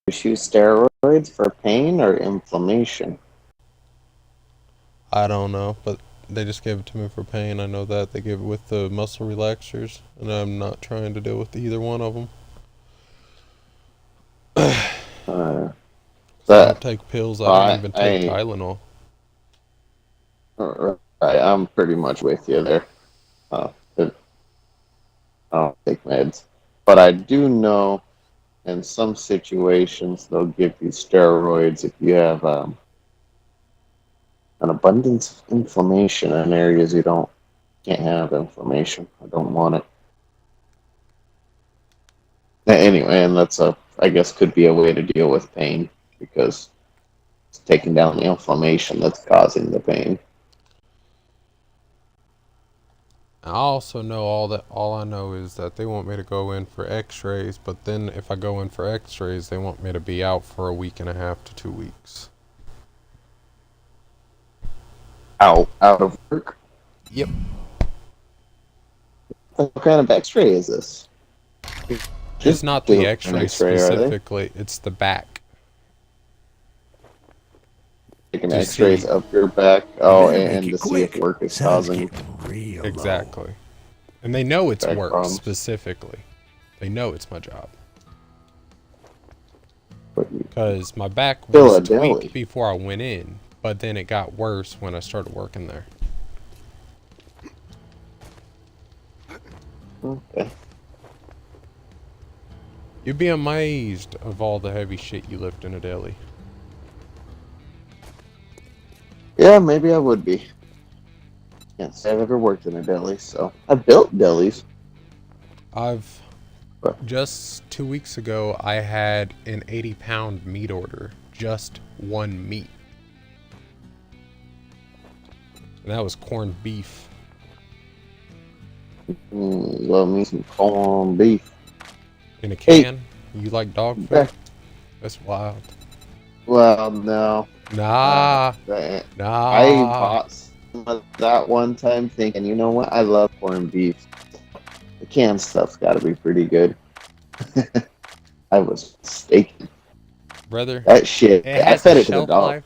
issue steroids for pain or inflammation? I don't know, but they just gave it to me for pain. I know that they gave it with the muscle relaxers, and I'm not trying to deal with either one of them. Uh, I don't that take pills. I don't I, even take I Tylenol. I'm pretty much with you there. Uh, I don't take meds, but I do know in some situations they'll give you steroids if you have an abundance of inflammation in areas you don't can't have inflammation. I don't want it. Anyway, and that's I guess could be a way to deal with pain because it's taking down the inflammation that's causing the pain. I also know all I know is that they want me to go in for x-rays, but then if I go in for x-rays, they want me to be out for a week and a half to 2 weeks. Out of work. Yep. What kind of X-ray is this? It's Just not the do an x-ray X-ray, are they? specifically, it's the back. Taking To X-rays see up your back. You Oh, better make and it to see if quick. work is Sun's causing getting real low. exactly. And they know it's back work problems. specifically. They know it's my job. But Because my back still was a deli. tweaked before I went in, but then it got worse when I started working there. Okay. You'd be amazed of all the heavy shit you lift in a deli. Yeah, maybe I would be. Can't say I've ever worked in a deli, so I've built delis. I've But just 2 weeks ago I had an 80-pound meat order. Just one meat. And that was corned beef. love me some corned beef. In a Hey, can? You like dog food? back. That's wild. Well, no. Nah. That, I Nah. bought some of that one time thinking, you know what? I love corned beef. The canned stuff's got to be pretty good. I was mistaken. Brother, That shit. it I has a fed it to the shelf dog. life.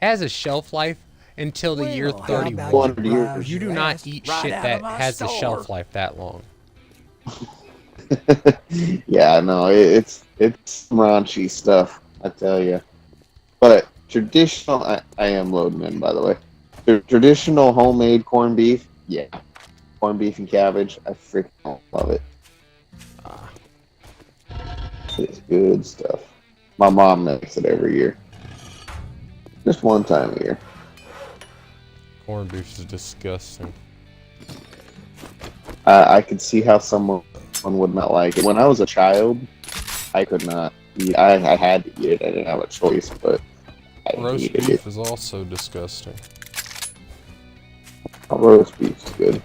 It has a shelf life until the year Well, how about you 31. 100 browse years. You do your not ass eat right shit out of that my has a store? shelf life that long. Yeah, no, it's raunchy stuff, I tell you. But traditional, I am loading in, by the way. Traditional homemade corned beef, yeah. Corned beef and cabbage, I freaking love it. Ah, It's good stuff. My mom makes it every year. Just one time a year. corned beef is disgusting. I could see how someone would not like it. When I was a child, I could not eat. I had to eat it. I didn't have a choice, but I Roast hated it. beef is also disgusting. Roast beef's good.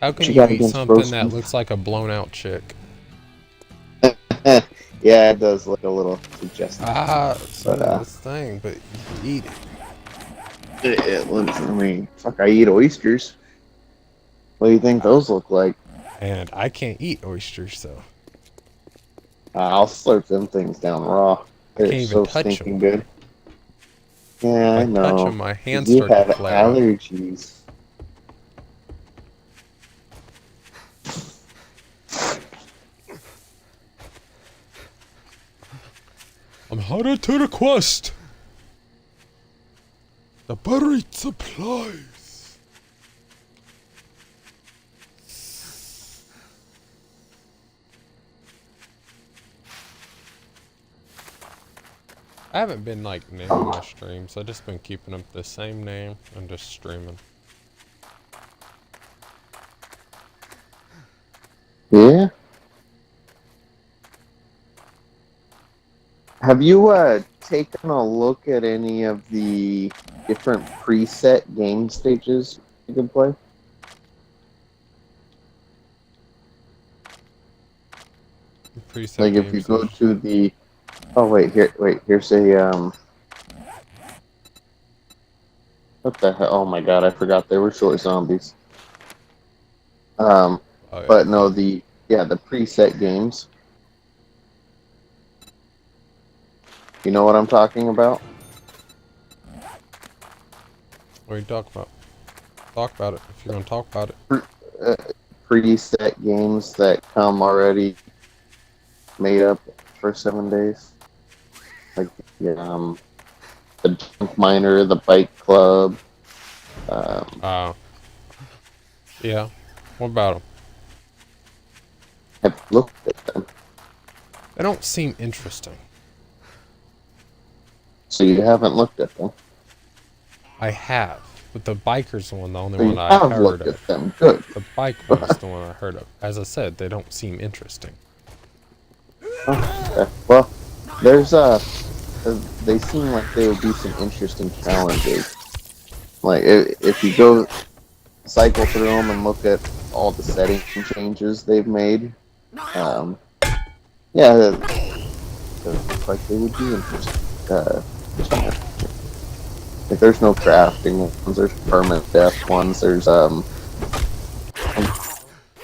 How What can you you got eat against something roast that beef? looks like a blown out chick? Yeah, it does look a little suggestive. Ah, But this thing, but you eat it. it looks. I mean, fuck, I eat oysters. What do you think those look like? And I can't eat oysters, so I'll slurp them things down raw. I They're can't even so touch stinking them. good. If Yeah, I I touch them, know. my 'Cause hands you start to have flare up. allergies. I'm headed to the quest. The buried supplies. I haven't been like naming my streams. I just been keeping them the same name and just streaming. Yeah. Have you taken a look at any of the different preset game stages you can play? Preset Like if game you go stage. to the oh here's a what the hell? Oh my god, I forgot they were short zombies. Um Oh yeah. but no, the preset games. You know what I'm talking about? What are you talking about? Talk about it if you're gonna talk about it. Uh, Preset games that come already made up for 7 days. Like the Junk Miner, the Bike Club. Uh, yeah. What about them? I've looked at them. They don't seem interesting. So you haven't looked at them. I have, but the biker's the only So one you I have heard looked of. at them. Good. The bike one's the one I heard of. As I said, they don't seem interesting. Okay. Well, there's they seem like they would be some interesting challenges. Like if you go cycle through them and look at all the setting changes they've made, yeah, it looks like they would be interesting. Challenge. Like there's no crafting ones, there's permanent death ones, there's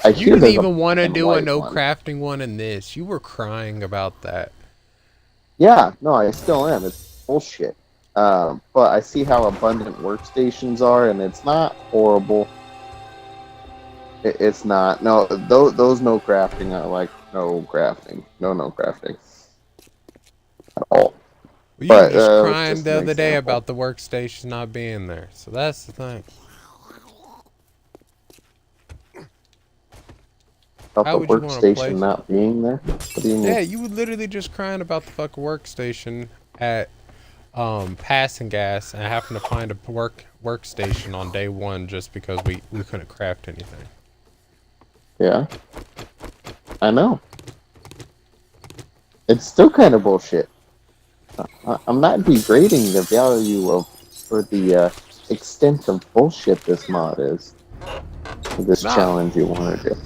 I You hear didn't there's a even want to black and do a white no one. crafting one in this. You were crying about that. Yeah, no, I still am. It's bullshit. But I see how abundant workstations are, and it's not horrible. It's not. No, those no crafting are like no crafting. No crafting at all. Well, you were But just it's crying just the an other day example. about the workstation not being there. So that's the thing. About How the would you want to play? workstation not being there. What do you mean? Yeah, you were literally just crying about the fucking workstation at passing gas and having to find a workstation on day one just because we couldn't craft anything. Yeah, I know. It's still kind of bullshit. I'm not degrading the value of or the extent of bullshit this mod is. This Nah. challenge you want to do.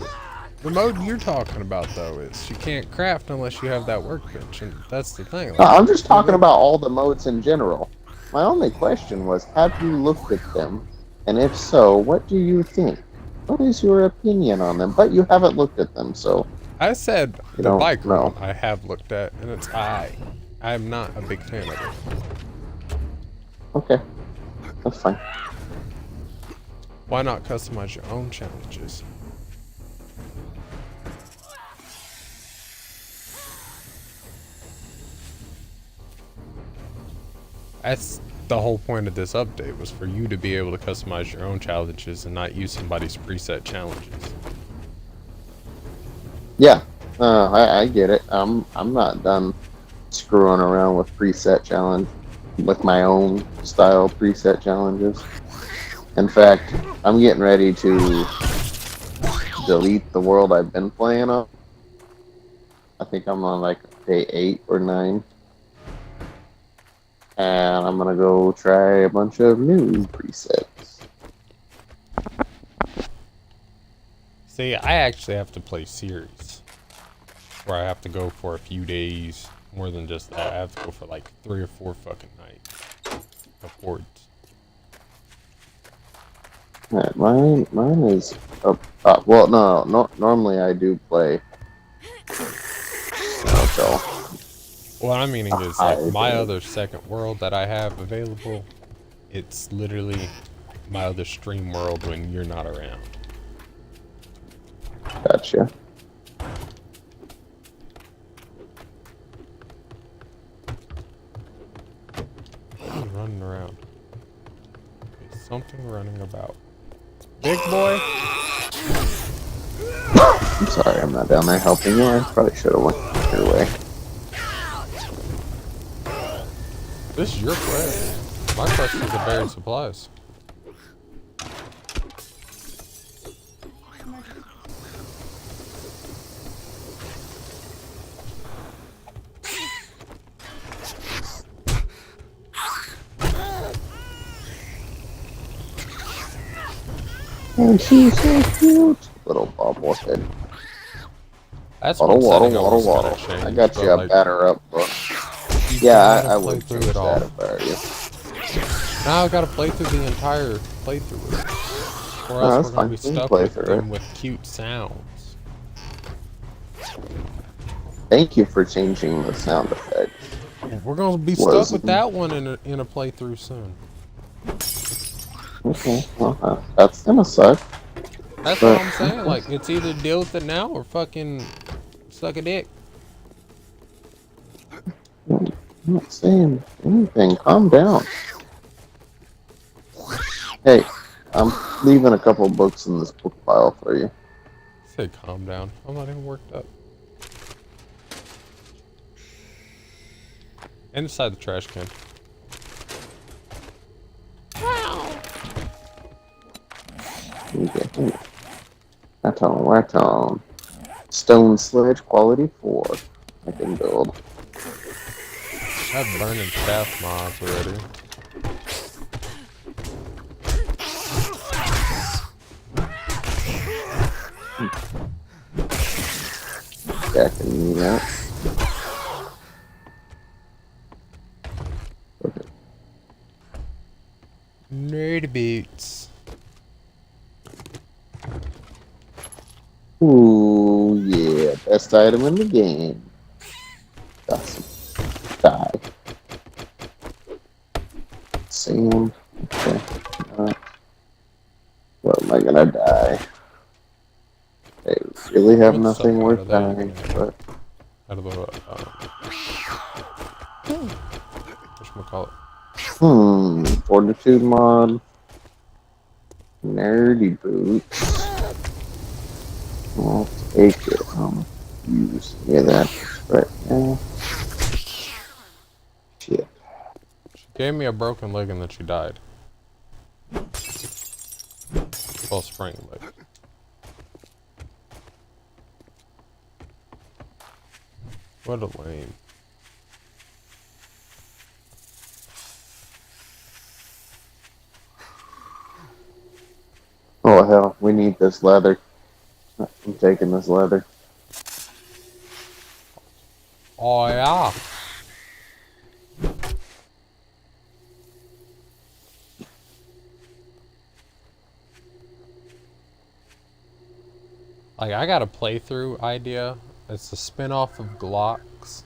The mode you're talking about though is you can't craft unless you have that workbench, and that's the thing. No, Like, I'm just talking about all the modes in general. My only question was, have you looked at them? And if so, what do you think? What is your opinion on them? But you haven't looked at them, so I said you the don't bike know. one I have looked at, and it's I'm not a big fan of it. Okay, that's fine. Why not customize your own challenges? That's the whole point of this update, was for you to be able to customize your own challenges and not use somebody's preset challenges. Yeah, I get it. I'm not done screwing around with preset challenge, with my own style preset challenges. In fact, I'm getting ready to delete the world I've been playing on. I think I'm on like day 8 or 9. And I'm gonna go try a bunch of new presets. See, I actually have to play series, where I have to go for a few days, more than just that. I have to go for like 3 or 4 fucking nights of hordes. Alright, mine is up. Well, no. Normally I do play. So What I'm meaning is, like, my other second world that I have available, it's literally my other stream world when you're not around. gotcha. Who's running around? There's something running about. Big boy? I'm sorry, I'm not down there helping you. I probably should have went your way. This is your quest. My quest is to bury supplies. And she's so cute. Little bobblehead. That's Waddle, one waddle, setting I waddle, was gonna waddle. change, I got but, you a like, batter up book. you Yeah, gotta I play would through change it all. that if I were you. Now I gotta play through the entire playthrough with it. Or No, else that's we're gonna fine. be We can stuck play with through them it. with cute sounds. Thank you for changing the sound effects. We're gonna be Was stuck with that one in a playthrough soon. okay. Well, that's gonna suck. That's what But I'm saying. Like, it's either deal with it now or fucking suck a dick. I'm not saying anything. Calm down. Hey, I'm leaving a couple books in this book pile for you. Say calm down. I'm not even worked up. Inside the trash can. Okay. Right on. Stone sledge quality 4. I can build. I have burning staff mods already. Stacking me out. Okay. Nerdy boots. Ooh, yeah. Best item in the game. Got some dye. Sand. Okay. What am I gonna die? They really have What suck nothing out worth of that? dying, but Out of the whatchamacallit? Fortitude mod. Nerdy boots. I'll take it. Use any of that right now. Shit. She gave me a broken leg and then she died. Well, spring leg. What a lame. Oh hell, we need this leather. I'm taking this leather. Oh yeah. Like, I got a playthrough idea. It's a spin-off of Glocks.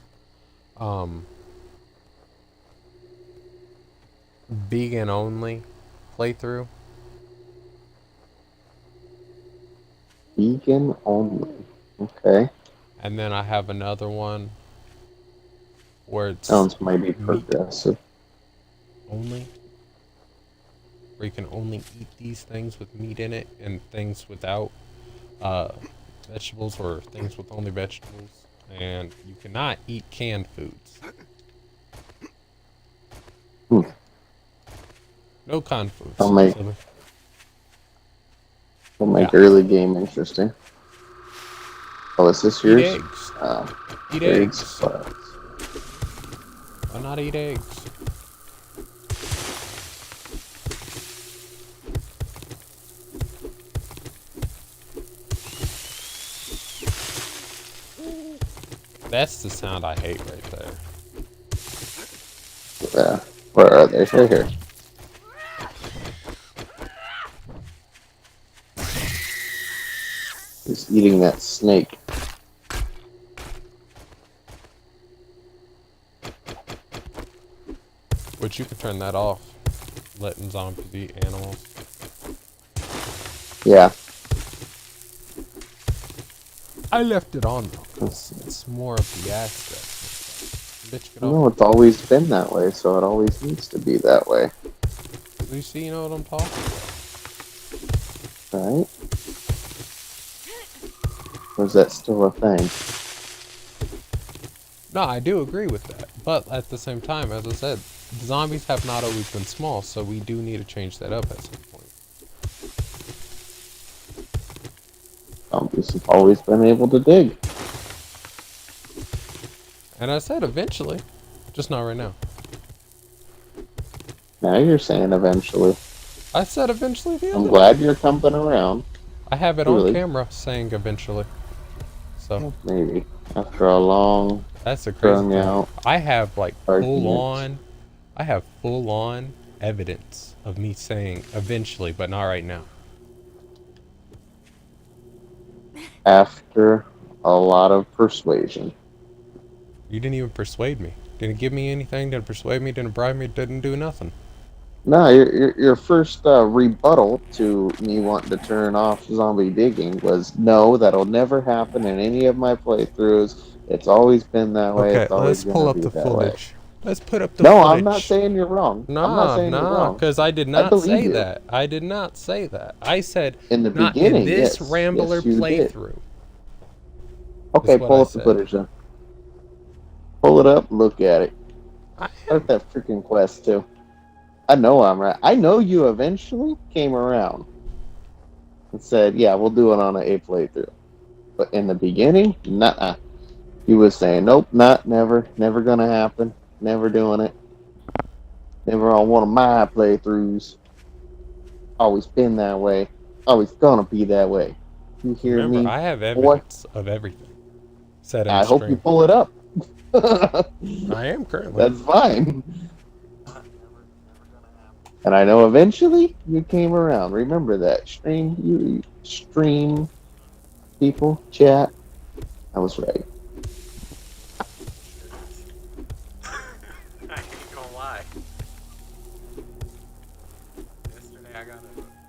Vegan only playthrough. Vegan only. Okay. And then I have another one where it's Sounds mighty meat progressive. only. Where you can only eat these things with meat in it and things without vegetables, or things with only vegetables. And you cannot eat canned foods. No canned foods. I'll make Yeah. early game interesting. Oh, is this Eat yours? eggs. Eat Eggs. eggs. But Why not eat eggs? That's the sound I hate right there. where are they? Right here. He's eating that snake. Which you can turn that off. Letting zombies eat animals. Yeah. I left it on though. It's more of the aspect. Bitch, get off. No, it's always been that way, so it always needs to be that way. You see, you know what I'm talking about? Right? Or is that still a thing? No, I do agree with that. But at the same time, as I said, zombies have not always been small, so we do need to change that up at some point. Zombies have always been able to dig. And I said eventually, just not right now. Now you're saying eventually. I said eventually the I'm other glad day. you're coming around. I have it Really? on camera saying eventually. So Maybe. After a long, that's the crazy strung thing. out I have like arguments. full on evidence of me saying eventually, but not right now. After a lot of persuasion. You didn't even persuade me. Didn't give me anything. Didn't persuade me. Didn't bribe me. Didn't do nothing. No, your first rebuttal to me wanting to turn off zombie digging was no, that'll never happen in any of my playthroughs. It's always been that way. Okay, It's always let's pull gonna up be the that way. footage. Let's put up the No, I'm not footage. saying you're wrong. I'm not Nah, saying you're nah, wrong. because I did I not believe say you. that. I did not say that. I said, In the not in beginning, this yes. Rambler Yes, you did. playthrough. Okay, Is what pull I up the said. footage then. Pull it up, look at it. I Start that freaking quest too. I know I'm right. I know you eventually came around and said, "Yeah, we'll do it on a playthrough." But in the beginning, nah. You was saying, "Nope, never gonna happen. Never doing it. Never on one of my playthroughs. Always been that way. Always gonna be that way." You hear remember, me, I have boy? evidence of everything said in I hope you stream. pull it up. I am currently. That's fine. And I know eventually you came around. Remember that. Stream people, chat. I was right. I ain't gonna lie. Yesterday I got a text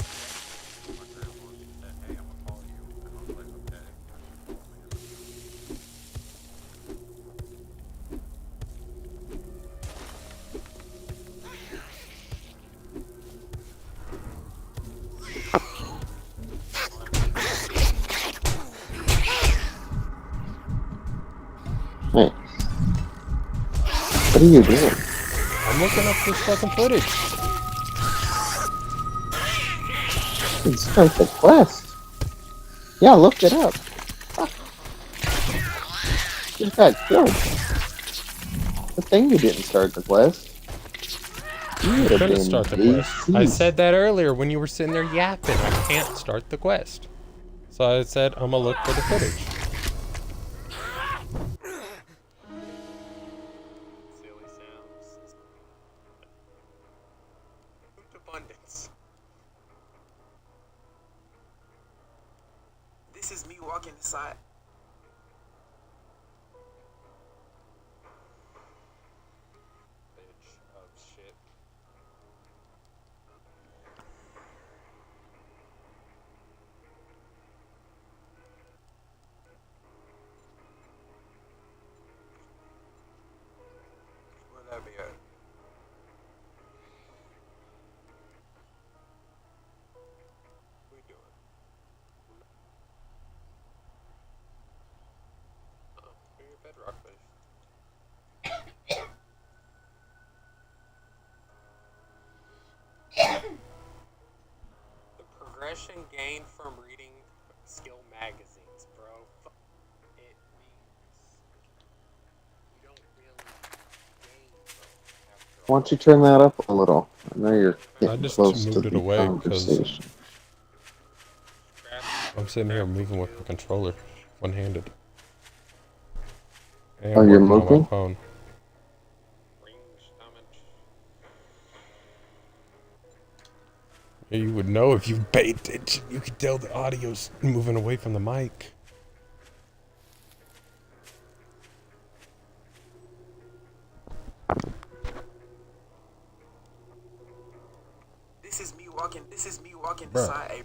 from my grandma. She said, "Hey, I'm gonna call you." And I was like, "Okay." And she called me. Hey, what are you doing? I'm looking up this fucking footage. You start the quest. Yeah, look it up. You got killed. The thing you didn't start the quest. You would I have couldn't been start the quest. I deceased. said that earlier when you were sitting there yapping. I can't start the quest. So I said, I'm gonna look for the footage. Silly sounds. Abundance. This is me walking inside. Bitch of shit. Where that be at? What we doing? Oh, you're bedrock face. The progression gained from reading skill magazines, bro. It means you don't really gain, bro. After Why don't you turn that up a little? I know you're I getting just close to moved it the away because conversation. I'm sitting here moving with the controller, one-handed, and Oh, you're working on my moving? phone. You would know if you paid attention. You could tell the audio's moving away from the mic. This is me walking. This is me walking Bruh. inside a.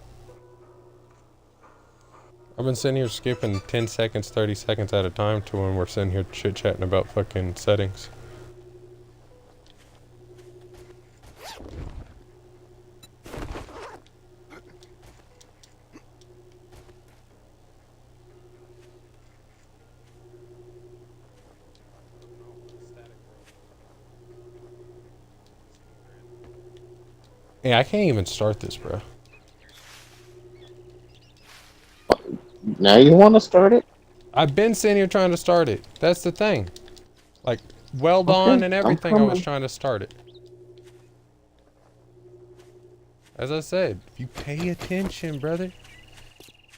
I've been sitting here skipping 10 seconds, 30 seconds at a time to when we're sitting here chit-chatting about fucking settings. Yeah, I can't even start this, bro. Now you want to start it? I've been sitting here trying to start it. That's the thing. Like, weld on Okay, and I'm everything, I was coming. trying to start it. As I said, if you pay attention, brother.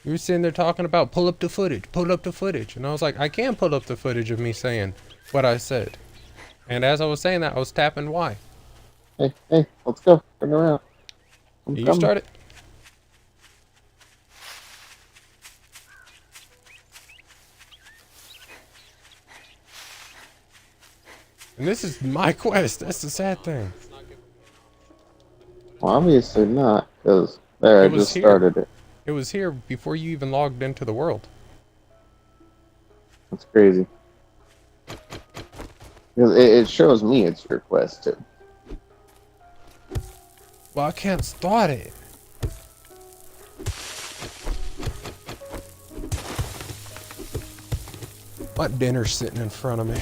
You were sitting there talking about pull up the footage. And I was like, I can't pull up the footage of me saying what I said. And as I was saying that, I was tapping Y. Hey, let's go. Turn around. I'm You coming. start it. And this is my quest. That's the sad thing. Well, obviously not, because there, I It was just here. started it. It was here before you even logged into the world. That's crazy. Because it shows me it's your quest, too. Well, I can't start it. My dinner's sitting in front of me.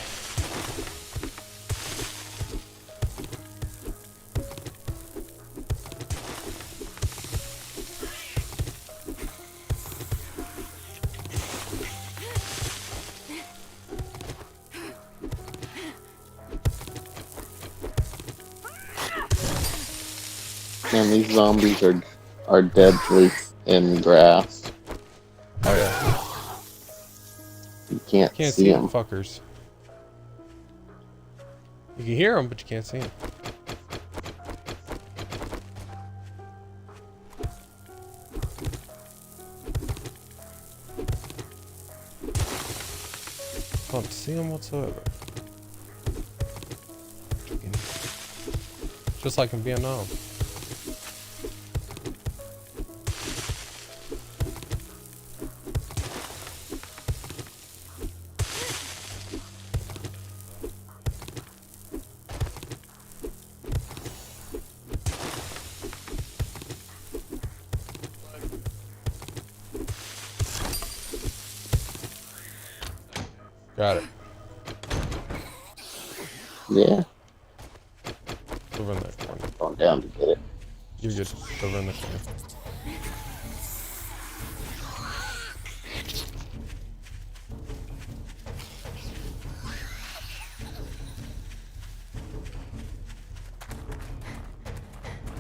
Man, these zombies are deadly in grass. Oh yeah. You can't Can't see see them. them fuckers. You can hear them, but you can't see them. Can't see them whatsoever. Just like in Vietnam. Got it. Yeah, Over in that corner. going down to get it. You're good. Over in the corner.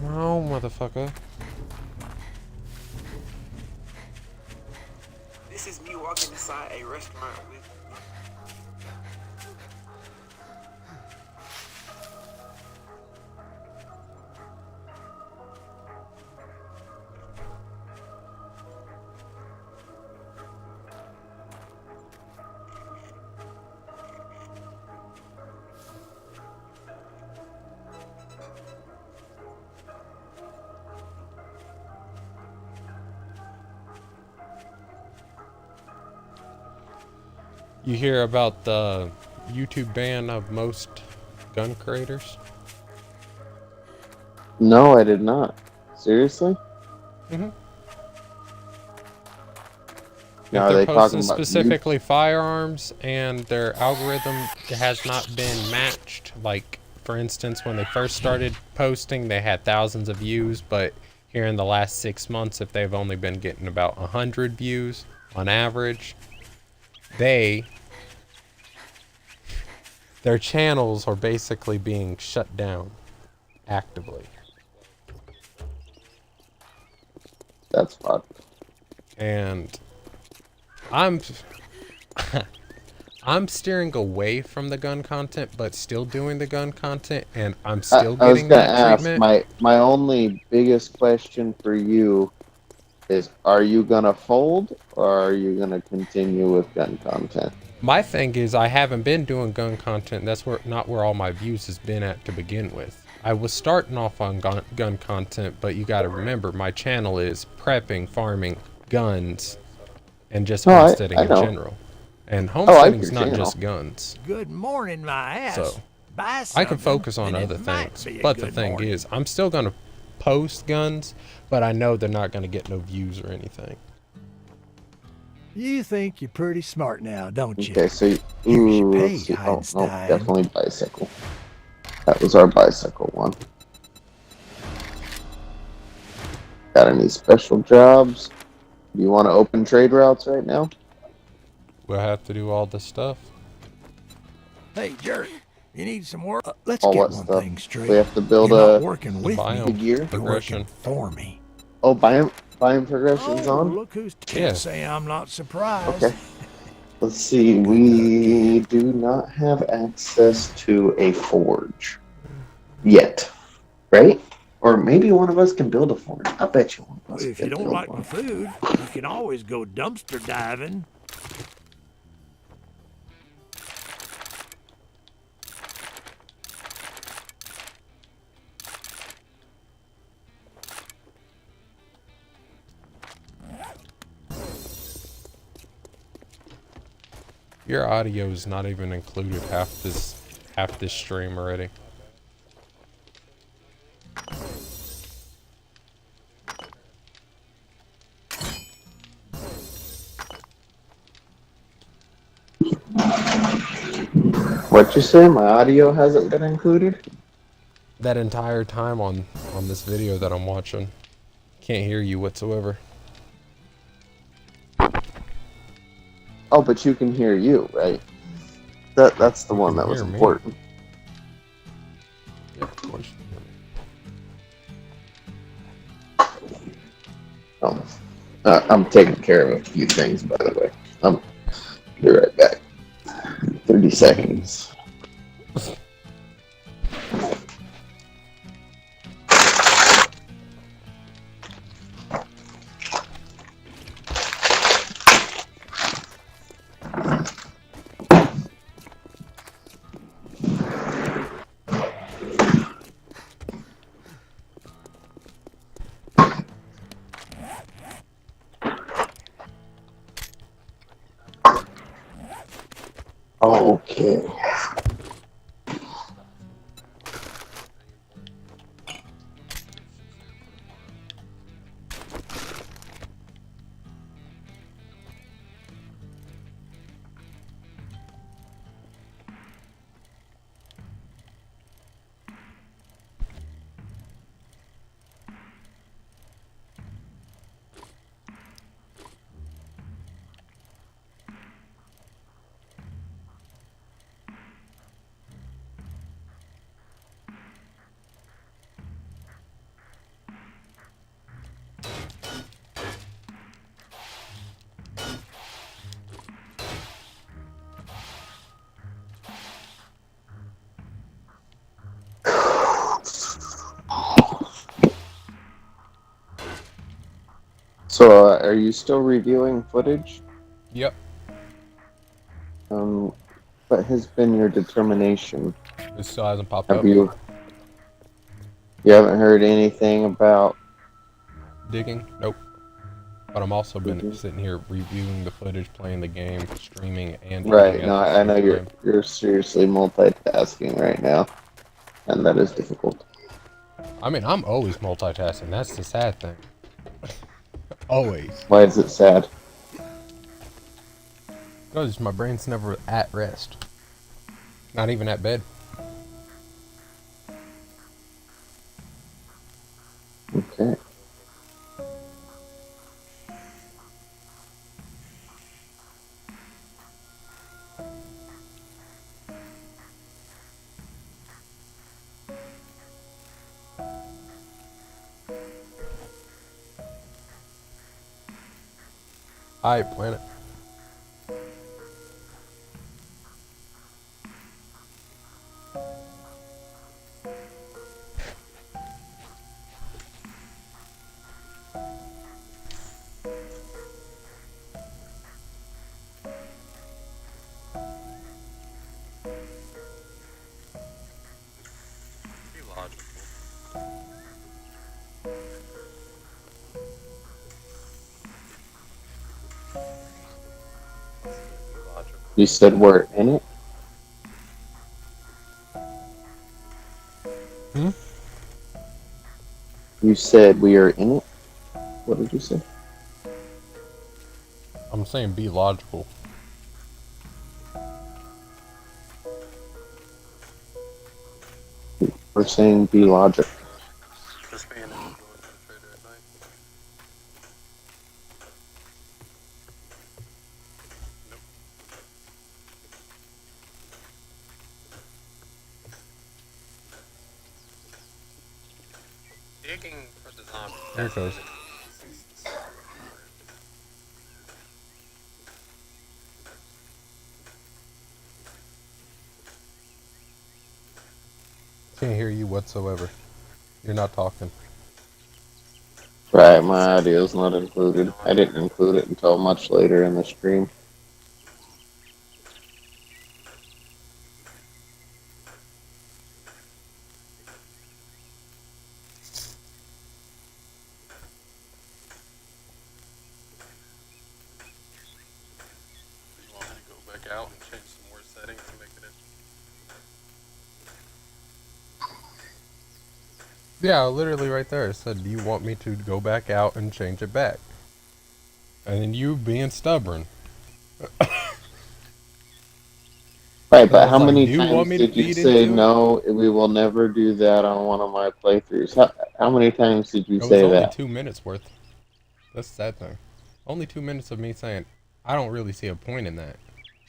No, motherfucker. This is me walking inside a restaurant with. You hear about the YouTube ban of most gun creators? No, I did not. Seriously? Mm-hmm. Now, If are they're they posting talking about specifically firearms and their algorithm has not been matched, like for instance when they first started posting they had thousands of views, but here in the last 6 months if they've only been getting about 100 views on average, their channels are basically being shut down actively. That's fucked. And I'm steering away from the gun content, but still doing the gun content, and I'm still I was getting gonna that ask, treatment. my only biggest question for you is, are you gonna fold or are you gonna continue with gun content? My thing is, I haven't been doing gun content. That's not where all my views has been at to begin with. I was starting off on gun content, but you got to remember, my channel is prepping, farming, guns, and just No, homesteading I in know. general. And I like homesteading's your not channel. just guns. Good morning, my ass. So, Buy I something, can focus on and other it might things. be a But the good thing morning. is, I'm still going to post guns, but I know they're not going to get no views or anything. You think you're pretty smart now, don't you? Okay, so Here's your pay, let's see. Oh, no, Einstein. definitely bicycle. That was our bicycle one. Got any special jobs? Do you want to open trade routes right now? We'll have to do all this stuff. Hey, jerk, you need some work? Let's All get what one stuff? thing straight. We have to build You're not a working The with me. biome gear? You're progression. working for me. biome progressions Oh, on. look who's can't Yeah. say I'm not surprised. Okay. Let's see. We do not have access to a forge yet, right? Or maybe one of us can build a forge. I bet you one of us If can you don't build like one. my food, you can always go dumpster diving. Your audio is not even included half this stream already. What'd you say? My audio hasn't been included? That entire time on this video that I'm watching. Can't hear you whatsoever. Oh, but you can hear you, right? That's the You one can that was hear me. important. Yeah, of course you can hear me. I'm taking care of a few things, by the way. Be right back. 30 seconds. Okay. So, are you still reviewing footage? Yep. What has been your determination? It still hasn't popped Have up. you haven't heard anything about Digging? Nope. But I'm also been digging? sitting here reviewing the footage, playing the game, streaming, and Right. editing No, at the I same know time. you're seriously multitasking right now, and that is difficult. I mean, I'm always multitasking. That's the sad thing. Always. Why is it sad? Because my brain's never at rest. Not even at bed. Okay. Hi, planet. You said we're in it? Hmm? You said we are in it? What did you say? I'm saying be logical. We're saying be logic. Just paying going to the trader at night. Nope. Digging for the zombies. Here it goes. Can't hear you whatsoever. You're not talking. Right, my audio's not included. I didn't include it until much later in the stream. You want me to go back out and Yeah, literally right there. It said, do you want me to go back out and change it back? And then you being stubborn. Right, So I but was how like, many do you want times me to did you feed say into it? no? We will never do that on one of my playthroughs. How many times did you It was say only that? 2 minutes worth. That's the sad thing. Only 2 minutes of me saying, I don't really see a point in that.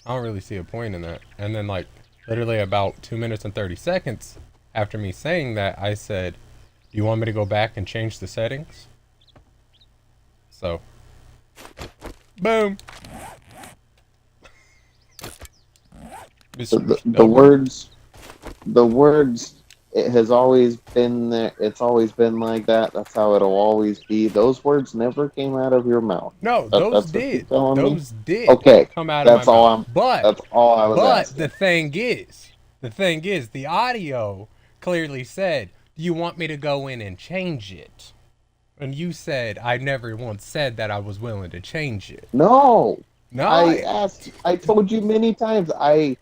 I don't really see a point in that. And then, like, literally about 2 minutes and 30 seconds after me saying that, I said, do you want me to go back and change the settings? So, boom. The, Mr. the, Stubborn. the words, it has always been there. It's always been like that. That's how it'll always be. Those words never came out of your mouth. No, those That's what you're did. telling me? Those did Okay, come out of my that's mouth. all I'm, But that's all I was But the asking. thing is, the audio clearly said, do you want me to go in and change it? And you said, I never once said that I was willing to change it. No, No, I told you many times. I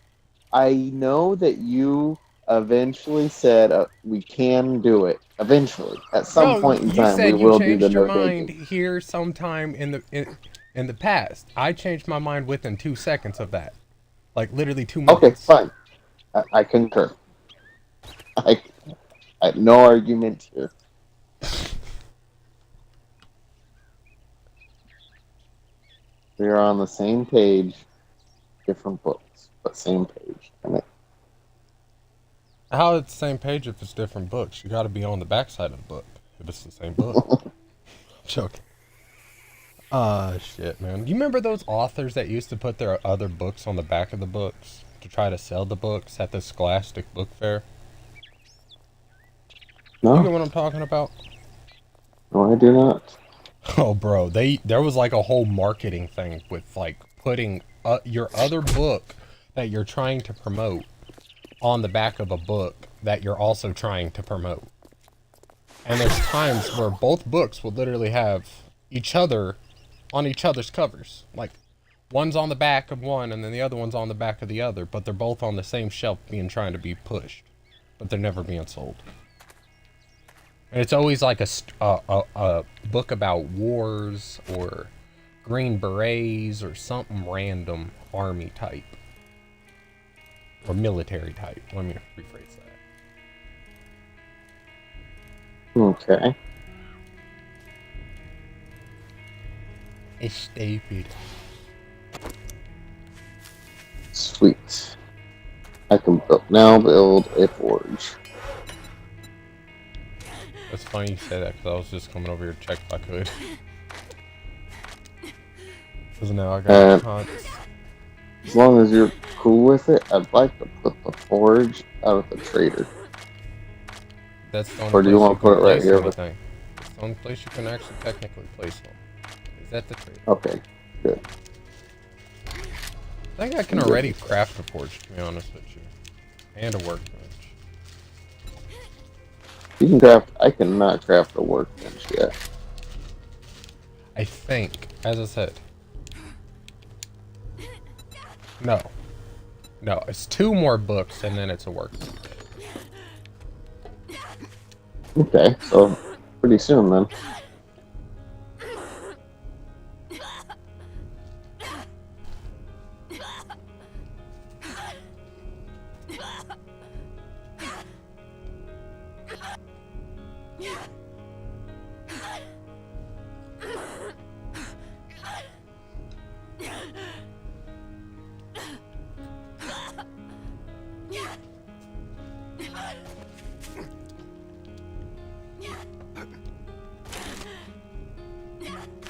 know that you eventually said we can do it. Eventually, at some no, point in you time, we said you will do the changed your no mind digging. here sometime in the past. I changed my mind within 2 seconds of that. Like literally 2 minutes. Okay, fine. I concur. I, no argument here. We are on the same page, different books, but same page. And How it's the same page if it's different books? You gotta be on the backside of the book if it's the same book. I'm joking. Shit, man. You remember those authors that used to put their other books on the back of the books to try to sell the books at the Scholastic Book Fair? You know no, what I'm talking about? no, I do not. Oh, bro, there was like a whole marketing thing with like putting your other book that you're trying to promote on the back of a book that you're also trying to promote. And there's times where both books will literally have each other on each other's covers. Like, one's on the back of one and then the other one's on the back of the other, but they're both on the same shelf trying to be pushed. But they're never being sold. And it's always like a book about wars or Green Berets or something random army type. Or military type. Let me rephrase that. Okay. It's stupid. Sweet. I can now build a forge. It's funny you say that because I was just coming over here to check if I could. Because now I got hunts. As long as you're cool with it, I'd like to put the forge out at the trader. That's the only Or do you place want to put it can right place here? anything. It's the only place you can actually technically place them. Is that the trade? Okay, good. I think I can already craft a forge, to be honest with you. And a workbench. You can craft. I cannot craft a workbench yet. I think, as I said. No. No, it's 2 more books and then it's a workbench. Okay, so pretty soon then.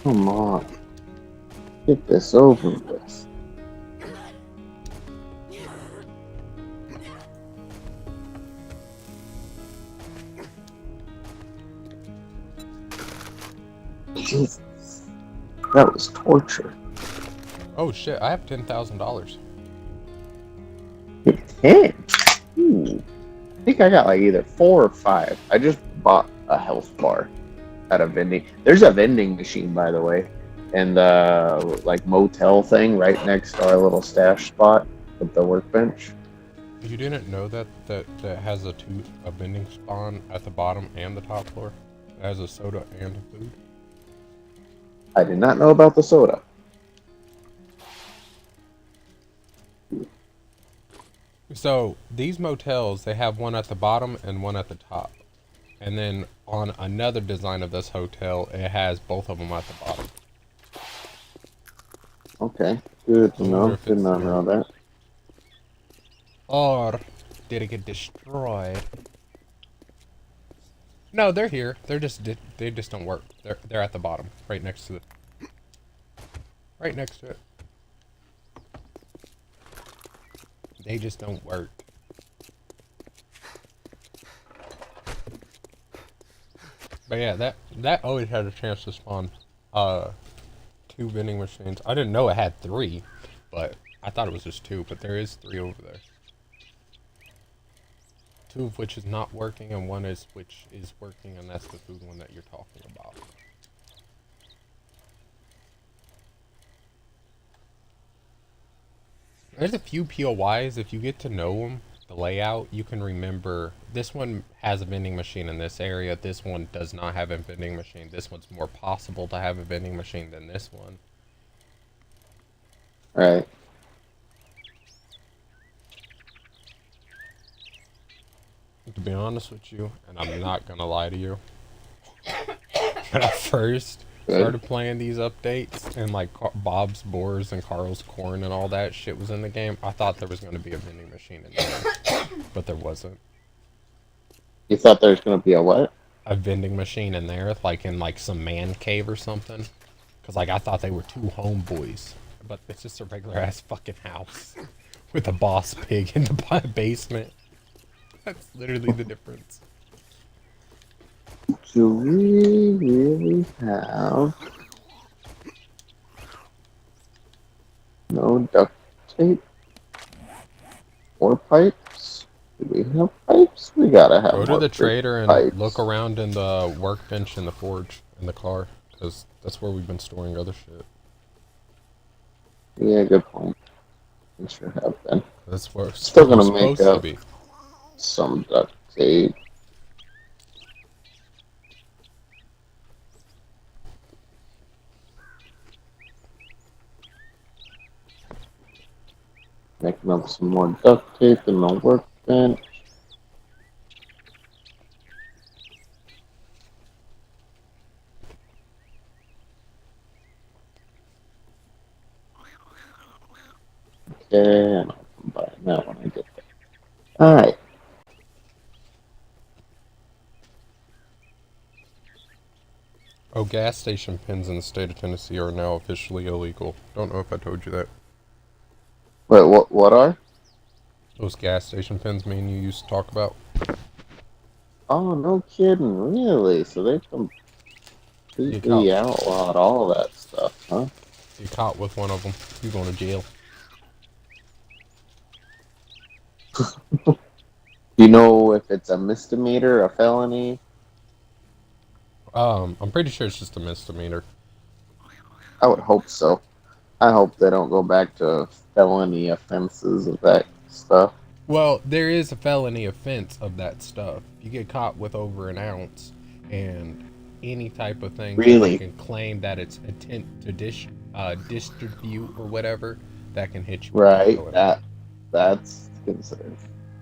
Come on. Get this over with. Jesus. That was torture. Oh shit, I have $10,000. 10? Ooh. I think I got like either 4 or 5. I just bought a health bar at a vending. There's a vending machine, by the way, and like motel thing right next to our little stash spot with the workbench. You didn't know that has a vending spawn at the bottom and the top floor? It has a soda and a food. I did not know about the soda. So these motels, they have one at the bottom and one at the top. And then on another design of this hotel, it has both of them at the bottom. Okay, good to I wonder know. if Did it's not know that. Or did it get destroyed? No, they're here. They just don't work. They're at the bottom, right next to it. They just don't work. But yeah, that always had a chance to spawn 2 vending machines. I didn't know it had 3, but I thought it was just 2, but there is 3 over there. 2 of which is not working and one is which is working, and that's the food one that you're talking about. There's a few POIs, if you get to know them, the layout, you can remember this one has a vending machine in this area, this one does not have a vending machine, this one's more possible to have a vending machine than this one. Right. To be honest with you, and I'm not gonna lie to you, when I first started playing these updates and like Bob's Boars and Carl's Corn and all that shit was in the game, I thought there was gonna be a vending machine in there, but there wasn't. You thought there was going to be a what? A vending machine in there, like in like some man cave or something, because like I thought they were 2 homeboys, but it's just a regular ass fucking house with a boss pig in the basement. That's literally the difference. Do we really have no duct tape or pipes? Do we have pipes? We gotta have. Go to the trader and pipes. look around in the workbench in the forge in the car, because that's where we've been storing other shit. Yeah, good point. We sure have been. That's where it's Still gonna supposed make to up be. some duct tape. Making up some more duct tape in the workbench. Okay, and I'll combine that when I get there. Alright. Oh, gas station pins in the state of Tennessee are now officially illegal. Don't know if I told you that. Wait, what are? Those gas station pins me and you used to talk about. Oh, no kidding, really? So they completely outlawed all that stuff, huh? If you're caught with one of them, you're going to jail. Do you know if it's a misdemeanor, a felony? I'm pretty sure it's just a misdemeanor. I would hope so. I hope they don't go back to felony offenses of that stuff. Well, there is a felony offense of that stuff. You get caught with over an ounce and any type of thing Really? that can claim that it's intent to distribute or whatever, that can hit you. Right, that's considered.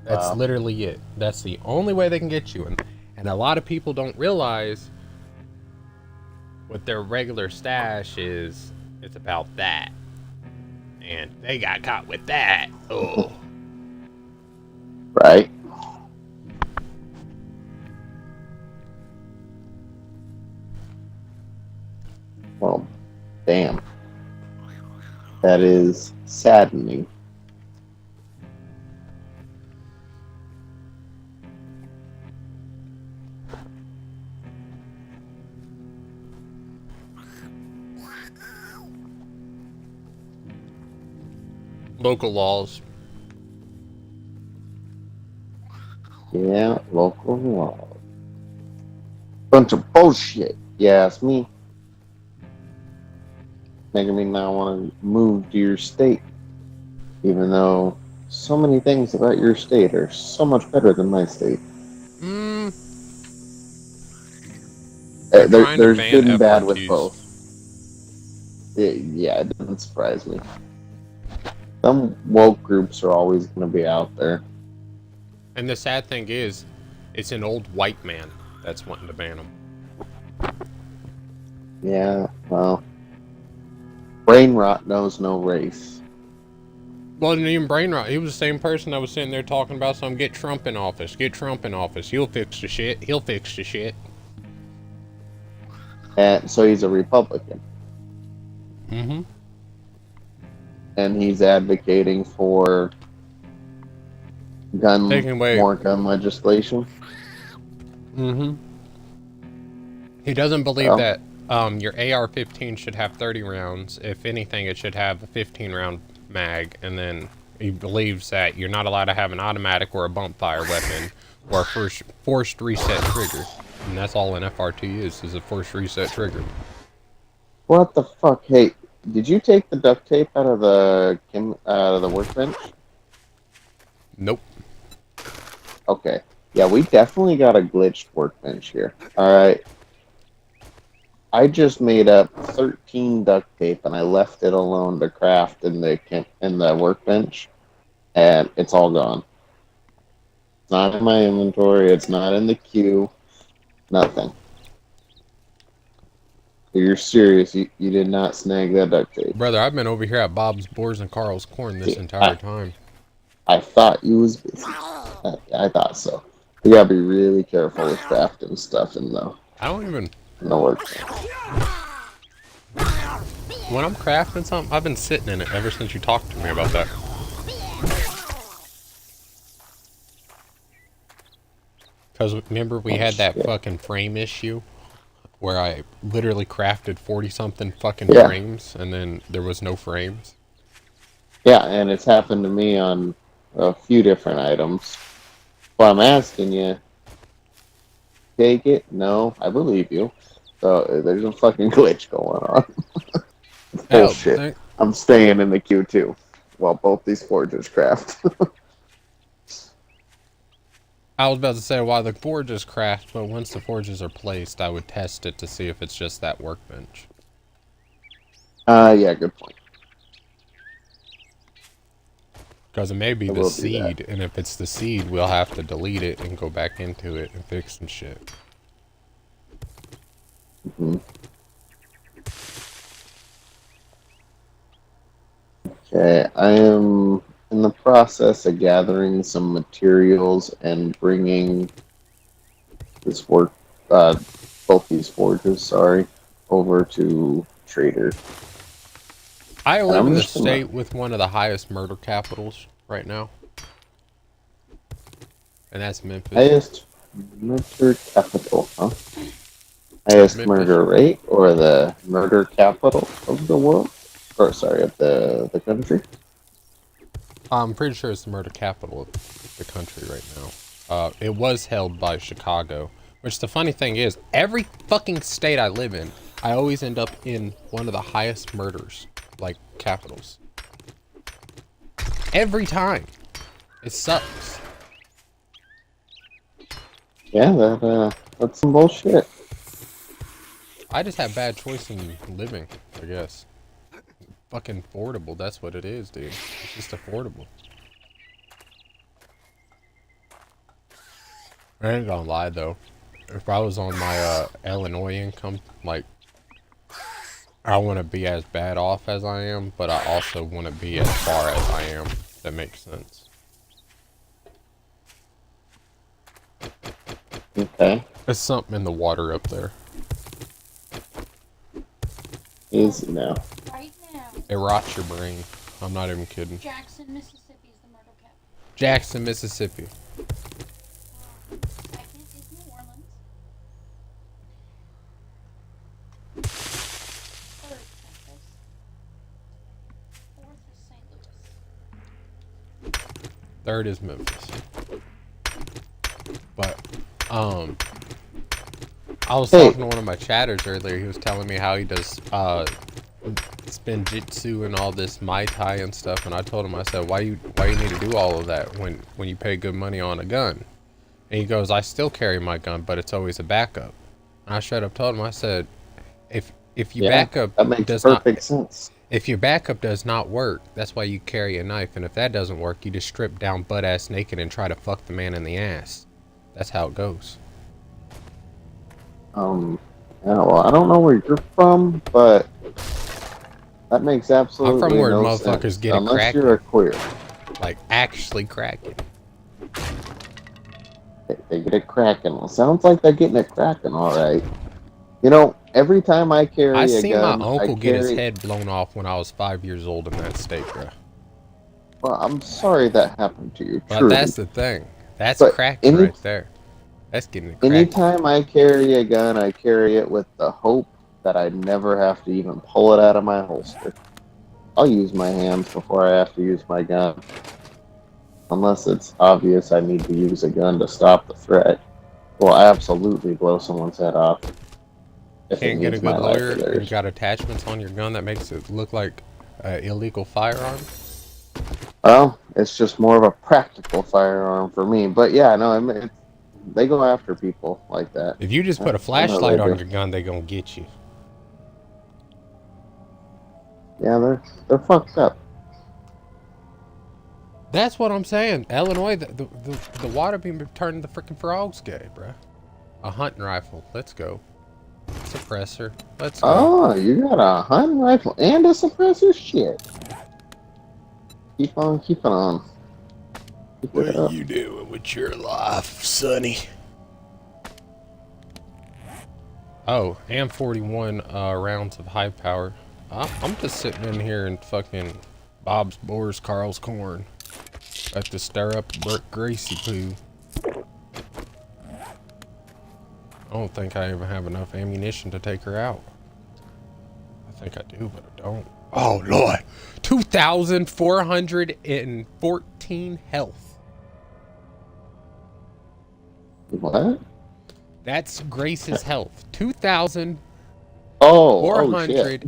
That's Wow. literally it. That's the only way they can get you. And a lot of people don't realize what their regular stash is. It's about that. And they got caught with that. Oh. Right. Well, damn. That is saddening. Local laws. Yeah, local law. Bunch of bullshit. Yeah, it's me. Making me not want to move to your state. Even though so many things about your state are so much better than my state. They're trying to There's ban good and bad with FRTs. both. Yeah, it doesn't surprise me. Some woke groups are always going to be out there. And the sad thing is, it's an old white man that's wanting to ban them. Yeah, well, brain rot knows no race. Well, didn't even brain rot. He was the same person that was sitting there talking about some get Trump in office. Get Trump in office. He'll fix the shit. He'll fix the shit. And so he's a Republican. Mm-hmm. And he's advocating for more gun legislation. Mm-hmm. He doesn't believe that your AR-15 should have 30 rounds. If anything, it should have a 15-round mag. And then he believes that you're not allowed to have an automatic or a bump fire weapon or a forced reset trigger. And that's all an FRT is a forced reset trigger. What the fuck? Hey, did you take the duct tape out of the workbench? Nope. Okay. Yeah, we definitely got a glitched workbench here. Alright. I just made up 13 duct tape and I left it alone to craft in the workbench. And it's all gone. It's not in my inventory, it's not in the queue. Nothing. You're serious, you did not snag that duct tape. Brother, I've been over here at Bob's Boars and Carl's Corn this entire time. I thought you was busy. I thought so. You gotta be really careful with crafting stuff in the workbench. When I'm crafting something, I've been sitting in it ever since you talked to me about that. Because remember we had that fucking frame issue where I literally crafted 40-something fucking frames and then there was no frames? Yeah, and it's happened to me on a few different items. Well, I'm asking you, take it? No, I believe you. So there's a fucking glitch going on. Bullshit. I'm staying in the queue too, while both these forges craft. I was about to say why the forges craft, but once the forges are placed, I would test it to see if it's just that workbench. Yeah, good point. Because it may be the seed, and if it's the seed, we'll have to delete it and go back into it and fix some shit. Mm-hmm. Okay, I am in the process of gathering some materials and bringing this both these forges, over to Trader. I live in the state with one of the highest murder capitals right now. And that's Memphis. Highest murder capital, huh? Highest murder rate, or the murder capital of the world? Or, sorry, of the country? I'm pretty sure it's the murder capital of the country right now. It was held by Chicago. Which the funny thing is, every fucking state I live in, I always end up in one of the highest murders, like, capitals. Every time. It sucks. Yeah, that's some bullshit. I just have bad choice in living, I guess. Fucking affordable, that's what it is, dude. It's just affordable. I ain't gonna lie, though. If I was on my Illinois income, like, I want to be as bad off as I am, but I also want to be as far as I am. If that makes sense. Okay. There's something in the water up there. Easy now. Right now. It rots your brain. I'm not even kidding. Jackson, Mississippi is the murder capital. Jackson, Mississippi. Second is New Orleans. Third, Memphis. Fourth is St. Louis. Third is Memphis. But, I was talking to one of my chatters earlier. He was telling me how he does, spin jitsu and all this Mai Tai and stuff, and I told him, I said, why you need to do all of that when you pay good money on a gun? And he goes, I still carry my gun, but it's always a backup. And I straight up told him, I said, if your backup that makes does perfect not sense. if your backup does not work, that's why you carry a knife, and if that doesn't work, you just strip down butt ass naked and try to fuck the man in the ass. That's how it goes. Yeah, well, I don't know where you're from, but that makes absolutely I'm from where no motherfuckers sense. get it Unless cracking. you're a queer. Like, actually cracking. They get it cracking. Well, sounds like they're getting it cracking, all right. You know, every time I carry I a seen my gun, uncle get his head blown off when I was 5 years old in that state, bro. Well, I'm sorry that happened to you. But Truly. that's the thing. That's But cracking right there. That's getting it cracking. Anytime I carry a gun, I carry it with the hope that I never have to even pull it out of my holster. I'll use my hands before I have to use my gun. Unless it's obvious I need to use a gun to stop the threat. Will absolutely blow someone's head off. If it Can't get a needs my good life lawyer or and theirs. got attachments on your gun that makes it look like an illegal firearm. Well, it's just more of a practical firearm for me. But yeah, no, I mean, they go after people like that. If you just put a I know flashlight they on do. your gun, they gonna get you. Yeah, they're fucked up. That's what I'm saying. Illinois, the water beam turned the freaking frogs gay, bruh. A hunting rifle. Let's go. Suppressor. Let's go. Oh, you got a hunting rifle and a suppressor? Shit. Keep on keeping on. Keep it up. you doing with your life, sonny? Oh, and 41 rounds of high power. I'm just sitting in here and fucking Bob's Boars Carl's Corn. About to stir up Brooke Gracie poo. I don't think I even have enough ammunition to take her out. I think I do, but I don't. Oh, Lord. 2,414 health. What? That's Grace's health. 2,414. Oh, shit.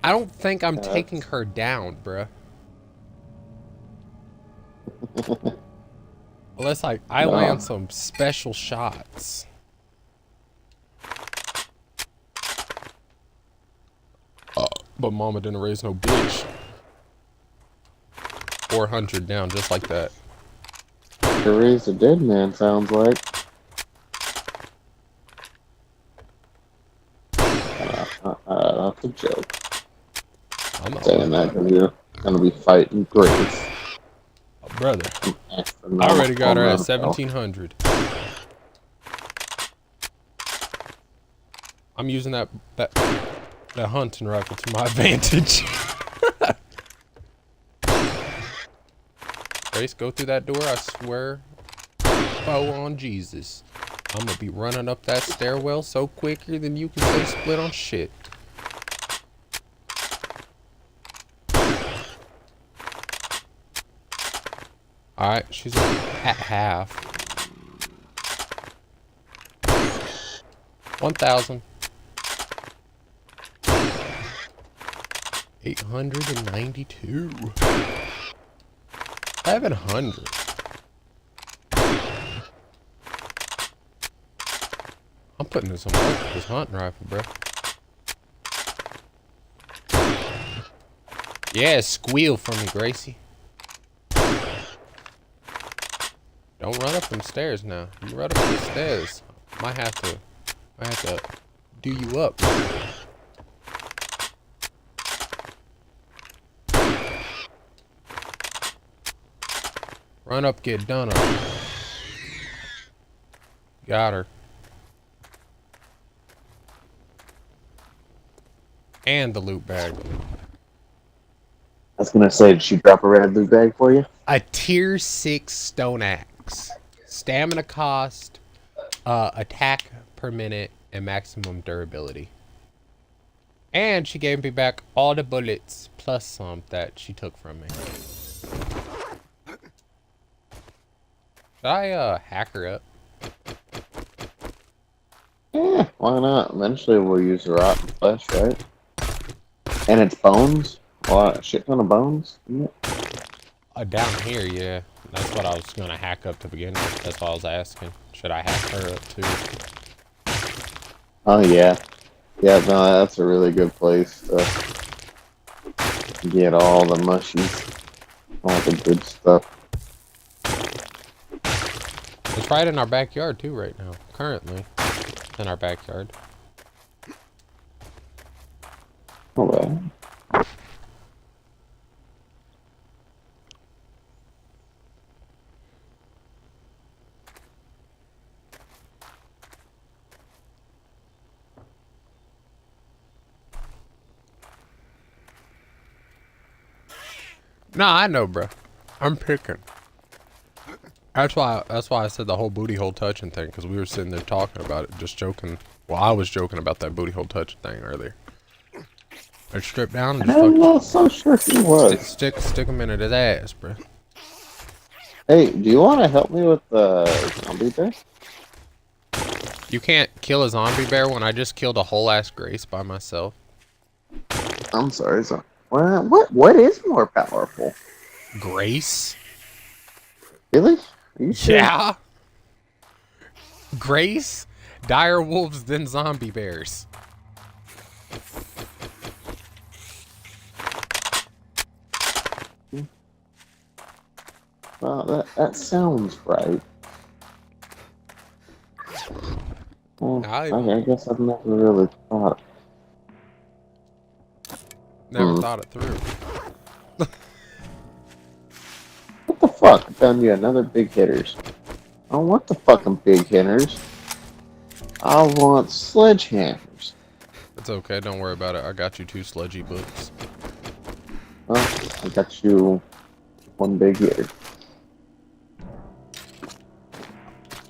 I don't think I'm taking her down, bruh. Unless I No. land some special shots. But mama didn't raise no bitch. 400 down just like that. To raise a dead man sounds like. That's a joke. I'm not Saying that because you're gonna be fighting Grace. brother. I already got her at 1,700. I'm using that hunting rifle to my advantage. Grace, go through that door, I swear. Oh, on Jesus. I'm gonna be running up that stairwell so quicker than you can say split on shit. Alright, she's at half. 1,000. 892. 700. I'm putting this on this hunting rifle, bro. Yeah, squeal for me, Gracie. Don't run up them stairs now. You run up them stairs, might have to do you up. Run up, get done up. Got her. And the loot bag. I was gonna say, did she drop a red loot bag for you? A tier 6 stone axe. Stamina cost, attack per minute, and maximum durability. And she gave me back all the bullets plus some that she took from me. Did I hack her up? Yeah, Why not? Eventually we'll use the rotten flesh, right? And it's bones? What? A shit ton of bones? Yeah. Down here, yeah. That's what I was gonna hack up to begin with. That's why I was asking. Should I hack her up too? Oh, yeah. Yeah, no, that's a really good place to get all the mushies. All the good stuff. It's right in our backyard too right now. Currently. It's in our backyard. Oh, well. Nah, I know, bro. I'm picking. That's why I said the whole booty hole touching thing, because we were sitting there talking about it, just joking. Well, I was joking about that booty hole touching thing earlier. I strip down and just I'm not so sure he was. stick him in his ass, bro. Hey, do you want to help me with the zombie bear? You can't kill a zombie bear when I just killed a whole ass Grace by myself. I'm sorry, so what is more powerful? Grace? Really? Are you sure? Yeah. Grace, dire wolves, then zombie bears. Well, that sounds right. Well, I guess I've never really thought. Never thought it through. What the fuck? I found you another big hitters. I don't want the fucking big hitters. I want sledgehammers. It's okay, don't worry about it. I got you 2 sludgy books. Well, I got you one big hitter.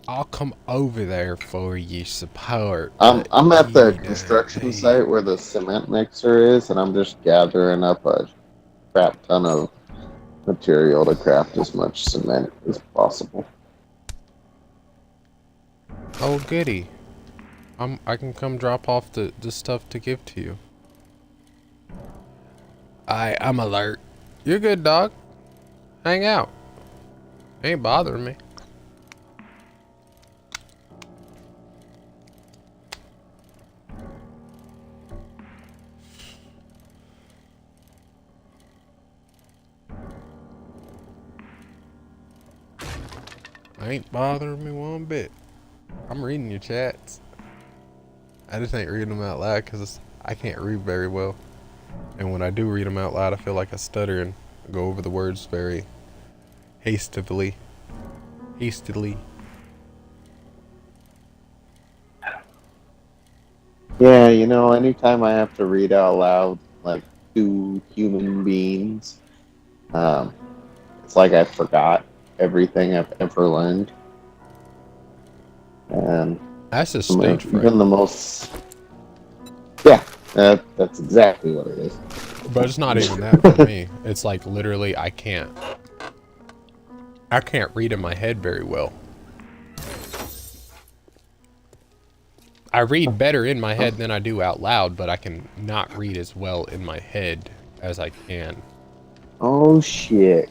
I'll come over there for you support. I'm at the You construction know, site where the cement mixer is, and I'm just gathering up a crap ton of material to craft as much cement as possible. Oh goody. I can come drop off the stuff to give to you. I'm alert. You're good, dog. Hang out. Ain't bothering me. Ain't bothering me one bit. I'm reading your chats. I just ain't reading them out loud because I can't read very well. And when I do read them out loud, I feel like I stutter and go over the words very hastily. Yeah, you know, anytime I have to read out loud, like, to human beings, it's like I forgot everything I've ever learned. And That's just stage fright. even the most... Yeah, that's exactly what it is. But it's not even that for me. It's like literally I can't read in my head very well. I read better in my head than I do out loud, but I can not read as well in my head as I can Oh, shit.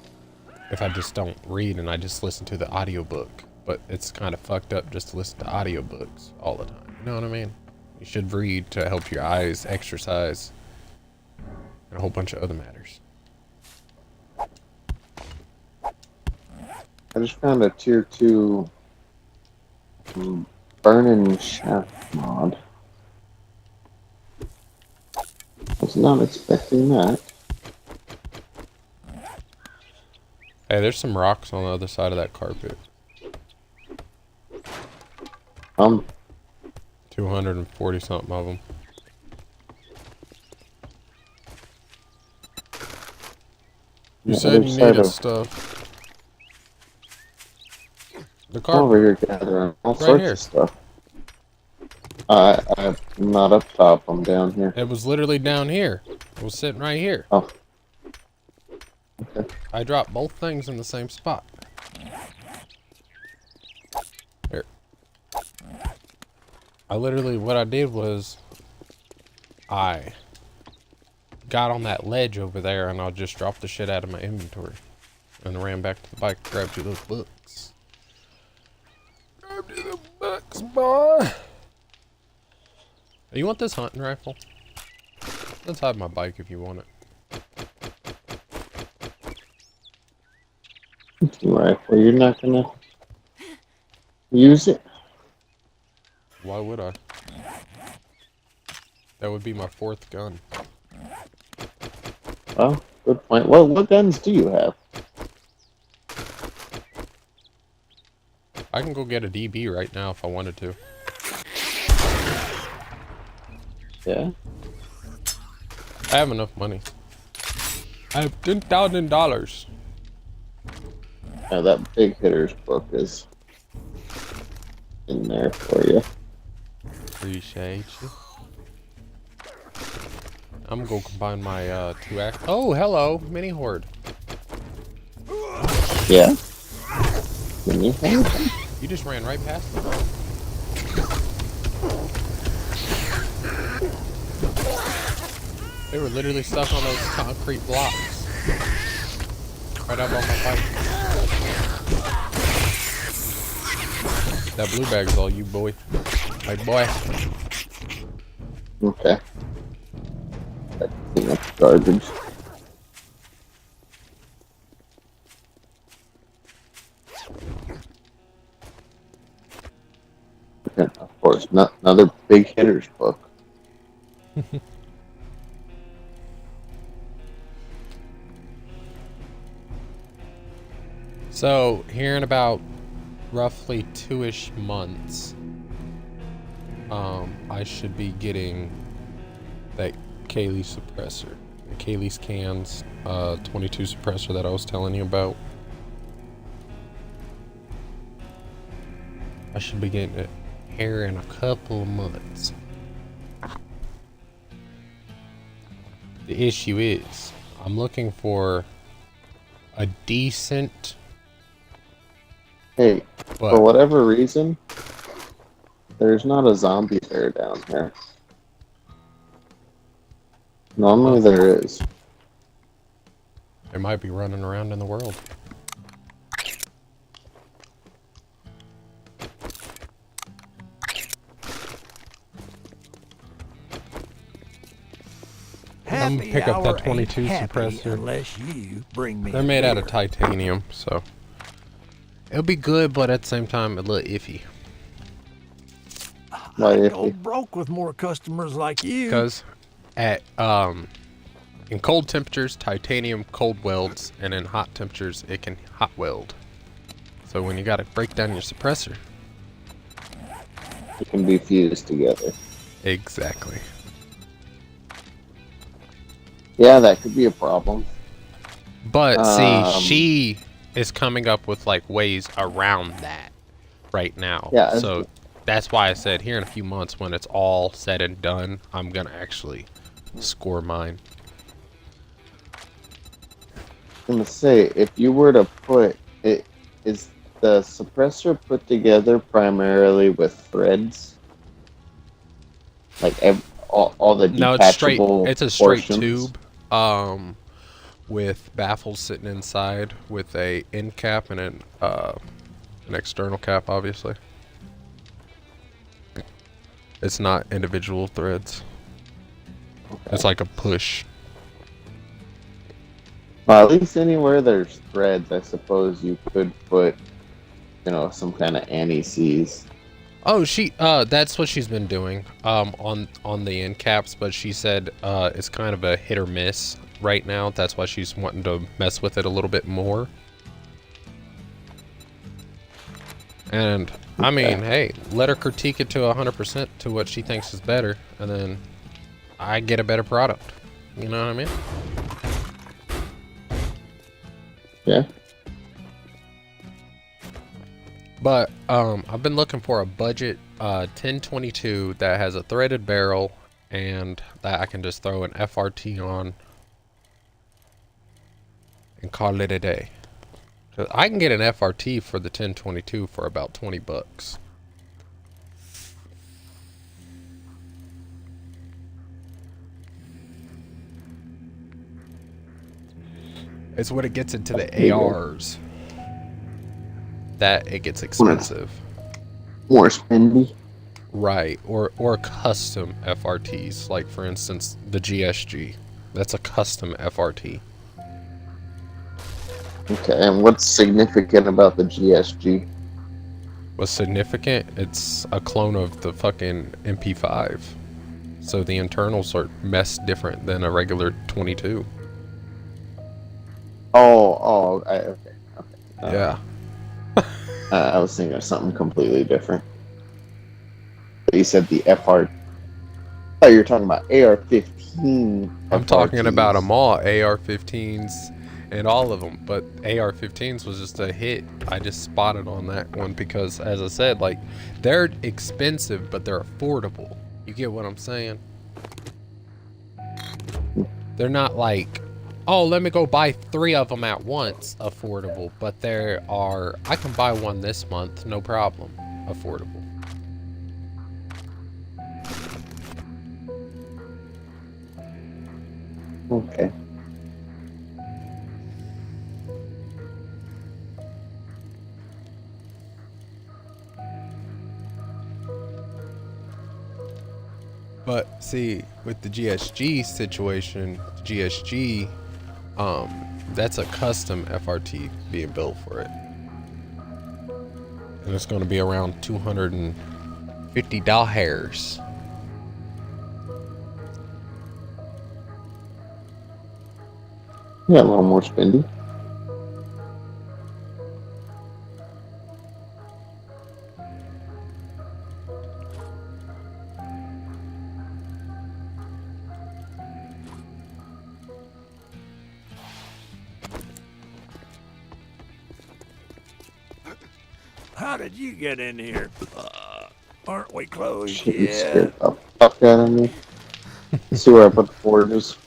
if I just don't read and I just listen to the audiobook. But it's kind of fucked up just to listen to audiobooks all the time. You know what I mean? You should read to help your eyes exercise and a whole bunch of other matters. I just found a tier 2 burning shaft mod. Was not expecting that. Hey, there's some rocks on the other side of that carpet. 240 something of them. You said you needed stuff. The I'm over carpet. here gathering all Right sorts here. of stuff. I'm not up top, I'm down here. It was literally down here. It was sitting right here. Oh. Okay. I dropped both things in the same spot. Here. I literally, what I did was, I got on that ledge over there and I just dropped the shit out of my inventory. And ran back to the bike, grabbed you those books. Grabbed you the books, boy! You want this hunting rifle? Let's have my bike if you want it. Rifle, you're not gonna use it? Why would I? That would be my 4th gun. Oh, good point. Well, what guns do you have? I can go get a DB right now if I wanted to. Yeah. I have enough money. I have $10,000. Now that big hitters book is in there for you. Appreciate you. I'm gonna go combine my 2 axe. Oh, hello, mini horde. Yeah. Can you hang them? You just ran right past me. They were literally stuck on those concrete blocks. Right up on my bike. That blue bag's all you, boy. My boy. Okay. That's enough garbage. And of course, not another big hitters book. So, here in about roughly 2-ish months, I should be getting that Kaylee suppressor. The Kaylee's cans 22 suppressor that I was telling you about. I should be getting it here in a couple of months. The issue is, I'm looking for a decent... Hey, What? for whatever reason, there's not a zombie bear down here. Normally there is. It might be running around in the world. I'm gonna Happy pick up that hour ain't 22 happy suppressor. unless you bring me. They're made out of titanium, so it'll be good, but at the same time, a little iffy. Why I iffy? go broke with more customers like you. Because at in cold temperatures, titanium cold welds, and in hot temperatures, it can hot weld. So when you gotta break down your suppressor, It can be fused together. exactly. Yeah, that could be a problem. But see, Um, she is coming up with like ways around that right now. Yeah, it's- So that's why I said here in a few months, when it's all said and done, I'm gonna actually score mine. I'm gonna say, if you were to put it, is the suppressor put together primarily with threads? Like all the No, it's straight. detachable It's a straight portions? tube, with baffles sitting inside, with a end cap and an external cap, obviously. It's not individual threads. It's like a push. Well, at least anywhere there's threads, I suppose you could put, some kind of anti-seize. Oh, that's what she's been doing, on the end caps, but she said, it's kind of a hit or miss right now. That's why she's wanting to mess with it a little bit more. And, I mean, hey, let her critique it to 100% to what she thinks is better, and then I get a better product. You know what I mean? Yeah. But I've been looking for a budget 1022 that has a threaded barrel and that I can just throw an FRT on and call it a day. 'Cause I can get an FRT for the 1022 for about $20. It's when it gets into the ARs that it gets expensive. More spendy. Right, or custom FRTs, like for instance the GSG. That's a custom FRT. Okay, and what's significant about the GSG? What's significant? It's a clone of the fucking MP5. So the internals are messed different than a regular 22. Okay. Yeah. I was thinking of something completely different. But you said the FR. Oh, you're talking about AR-15. I'm talking about FRTs. them all, AR-15s and all of them, but AR-15s was just a hit. I just spotted on that one because, as I said, like, they're expensive, but they're affordable. You get what I'm saying? They're not like, oh, let me go buy 3 of them at once, affordable, but there are, I can buy one this month, no problem, affordable. Okay. But see, with the GSG situation, GSG, that's a custom FRT being built for it. And it's going to be around $250. Yeah, a little more spendy. How did you get in here? Aren't we closed Shit, you yet? scared the fuck out of me. See where I put the forges?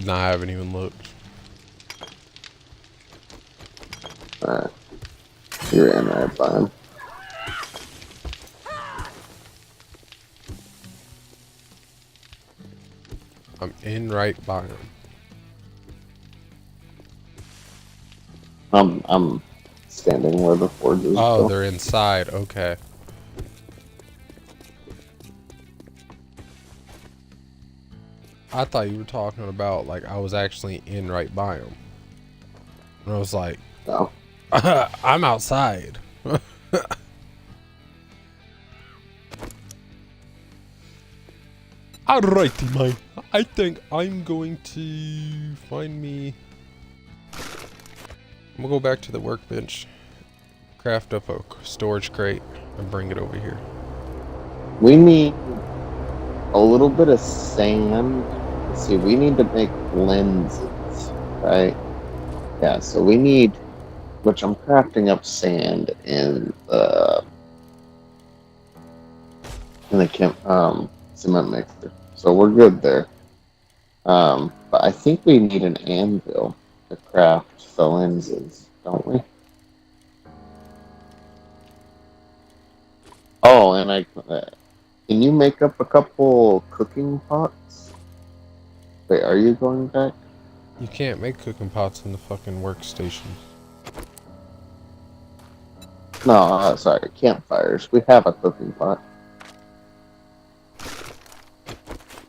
Nah, I haven't even looked. Alright. You're in right by him. I'm in right by him. I'm standing where the forges Oh, go. they're inside. Okay. I thought you were talking about like I was actually in right by him. And I was like, No. I'm outside. Alrighty, mate. I think I'm going to find me. I'm gonna go back to the workbench, craft up a storage crate, and bring it over here. We need a little bit of sand. Let's see, we need to make lenses, right? Yeah, so we need, which I'm crafting up sand in the cement mixer. So we're good there. But I think we need an anvil to craft the lenses, don't we? Oh, and can you make up a couple cooking pots? Wait, are you going back? You can't make cooking pots in the fucking workstation. No, sorry, campfires. We have a cooking pot.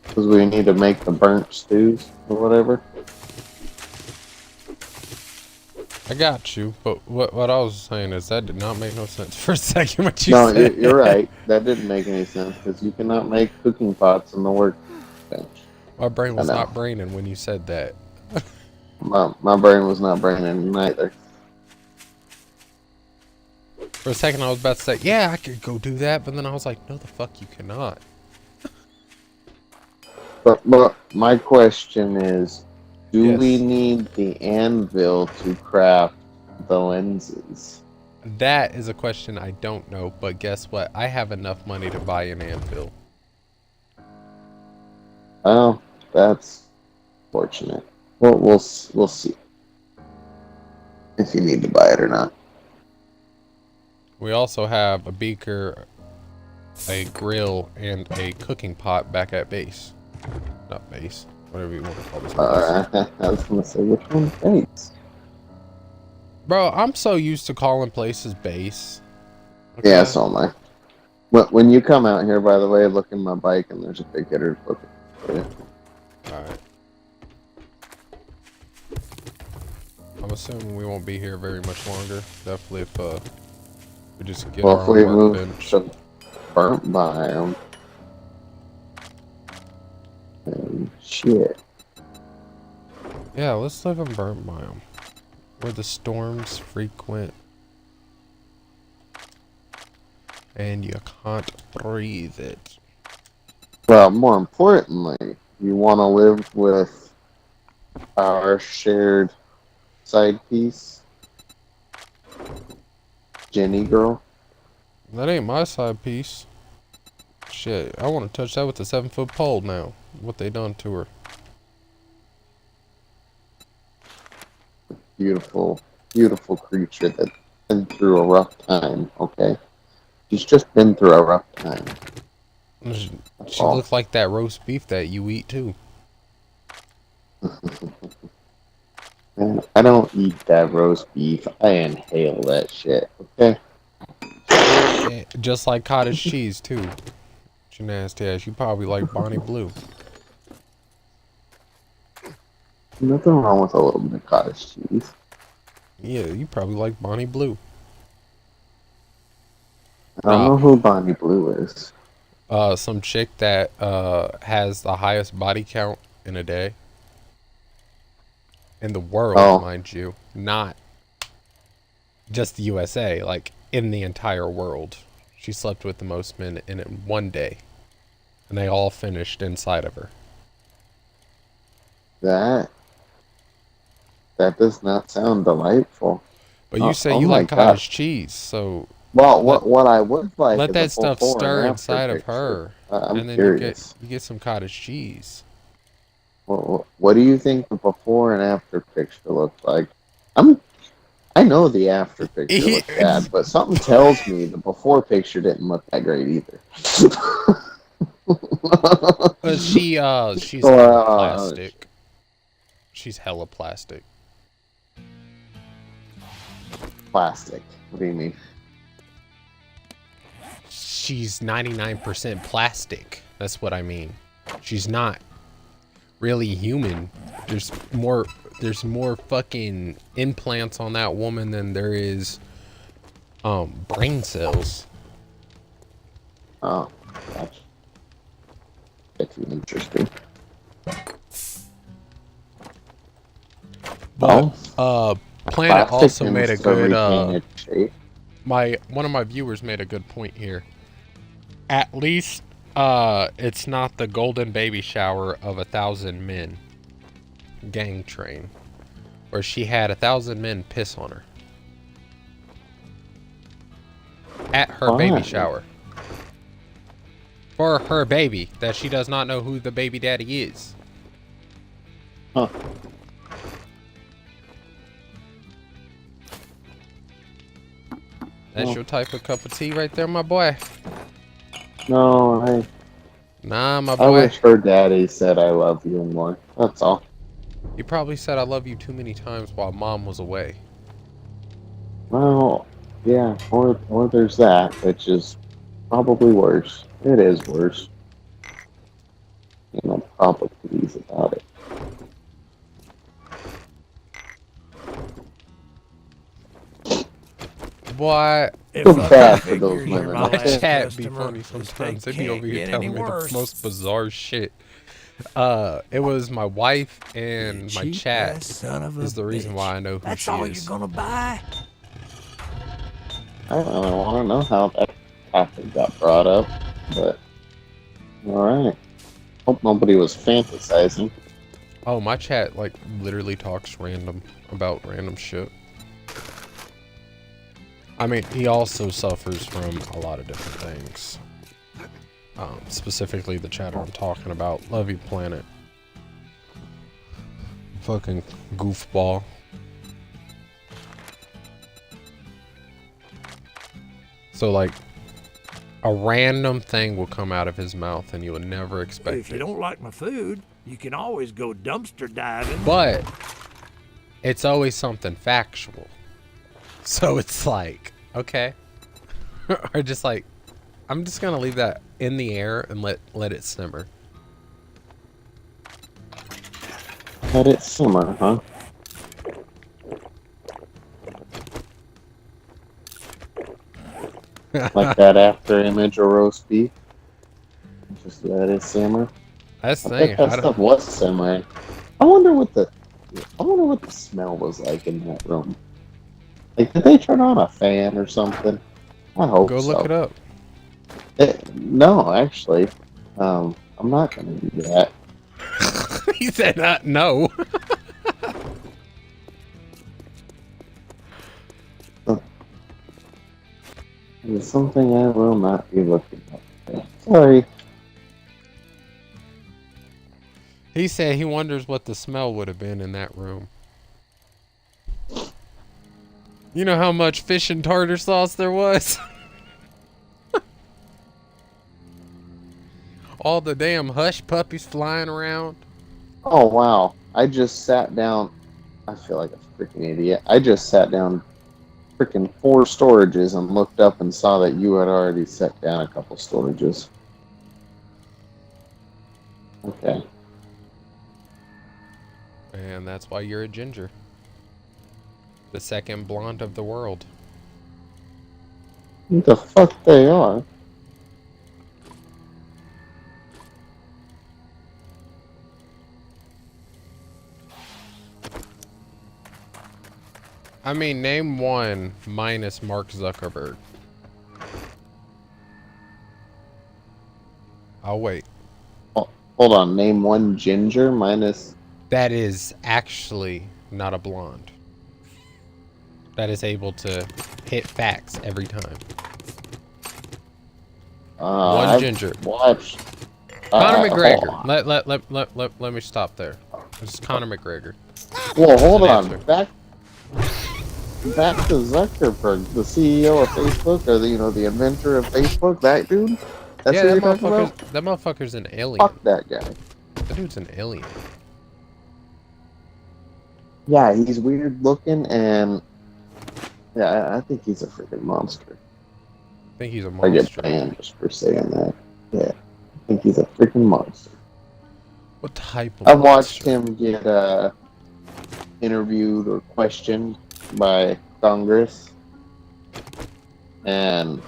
Because we need to make the burnt stews or whatever. I got you, but what I was saying is that did not make no sense for a second. What you No, said. you're right. That didn't make any sense because you cannot make cooking pots in the workbench. My brain was I know. not braining when you said that. My brain was not braining either. For a second, I was about to say, yeah, I could go do that, but then I was like, no, the fuck, you cannot. But my question is, do Yes. we need the anvil to craft the lenses? That is a question I don't know, but guess what? I have enough money to buy an anvil. Oh, that's fortunate. Well, we'll see if you need to buy it or not. We also have a beaker, a grill, and a cooking pot back at base. Not base. Whatever you want to call this place. I was gonna say which one's base? Bro, I'm so used to calling places base. Yeah, so am I. But when you come out here, by the way, look in my bike and there's a big hitter looking for you. Alright. I'm assuming we won't be here very much longer. Definitely if we just get Well, our if we own move workbench. to burnt biome. And shit. Yeah, let's live in burnt biome. Where the storms frequent. And you can't breathe it. Well, more importantly, you want to live with our shared side piece, Jenny girl. That ain't my side piece. Shit, I want to touch that with a 7-foot pole now. What they done to her. Beautiful, beautiful creature that's been through a rough time, okay? She's just been through a rough time. She looks like that roast beef that you eat too. Man, I don't eat that roast beef. I inhale that shit, okay? Just like cottage cheese too. She nasty ass. You probably like Bonnie Blue. Nothing wrong with a little bit of cottage cheese. Yeah, you probably like Bonnie Blue. I don't know who Bonnie Blue is. Some chick that has the highest body count in a day. In the world, mind you. Not just the USA, like in the entire world. She slept with the most men in it one day. And they all finished inside of her. That does not sound delightful. But you say you like cottage cheese, so well, what I would like let is that a stuff before and stir after inside of picture. her, I'm and then curious. you get some cottage cheese. Well, what do you think the before and after picture looks like? I know the after picture looks bad, but something tells me the before picture didn't look that great either. But she's hella plastic. She's hella plastic. Plastic. What do you mean? She's 99% plastic. That's what I mean. She's not really human. There's more fucking implants on that woman than there is brain cells. Oh, gotcha. That's interesting. But Planet also made a good one of my viewers made a good point here. At least it's not the golden baby shower of 1,000 men gang train where she had 1,000 men piss on her at her baby shower for her baby that she does not know who the baby daddy is. Huh. That's your type of cup of tea right there, my boy. No, Nah, my I boy. wish her daddy said I love you more. That's all. He probably said I love you too many times while mom was away. Well, yeah, or there's that, which is probably worse. It is worse. You know, probabilities about it. Boy, Feel bad for those women. my okay? chat be funny sometimes. They be over here telling me the most bizarre shit. It was my wife and my chat is the reason why I know who That's she all is. you're gonna buy? I want to know how that topic got brought up, but alright. Hope nobody was fantasizing. Oh, my chat like literally talks about random shit. I mean, he also suffers from a lot of different things. Specifically the chatter I'm talking about. Love you, Planet. Fucking goofball. So like, A random thing will come out of his mouth and you will never expect If you it. don't like my food, you can always go dumpster diving. But it's always something factual. So it's like, okay. Or just like, I'm just gonna leave that in the air and let it simmer. Let it simmer, huh? Like that after image of roast beef. Just let it simmer. That's the I thing. bet that stuff was simmering. I wonder what the smell was like in that room. Like, did they turn on a fan or something? I hope Go so. look it up. No, actually, I'm not gonna do that. He said no. It's something I will not be looking at. Sorry. He said he wonders what the smell would have been in that room. You know how much fish and tartar sauce there was? All the damn hush puppies flying around. Oh wow! I just sat down. I feel like a freaking idiot. I just sat down freaking 4 storages and looked up and saw that you had already set down a couple storages. Okay. And that's why you're a ginger. The second blonde of the world. What the fuck they are? I mean, name one minus Mark Zuckerberg. I'll wait. Hold on, name one ginger minus... That is actually not a blonde. That is able to hit facts every time. One I've ginger. watched... Conor hold McGregor. on. Let me stop there. It's Conor McGregor. Well, hold That's on. an answer. Back to Zuckerberg, the CEO of Facebook, or the inventor of Facebook, that dude? That's Yeah, who you're talking about? that motherfucker's an alien. Fuck that guy. That dude's an alien. Yeah, he's weird looking, and yeah, I think he's a freaking monster. I think he's a I get monster. banned just for saying that. Yeah, I think he's a freaking monster. What type of I watched monster? him get interviewed or questioned by Congress, and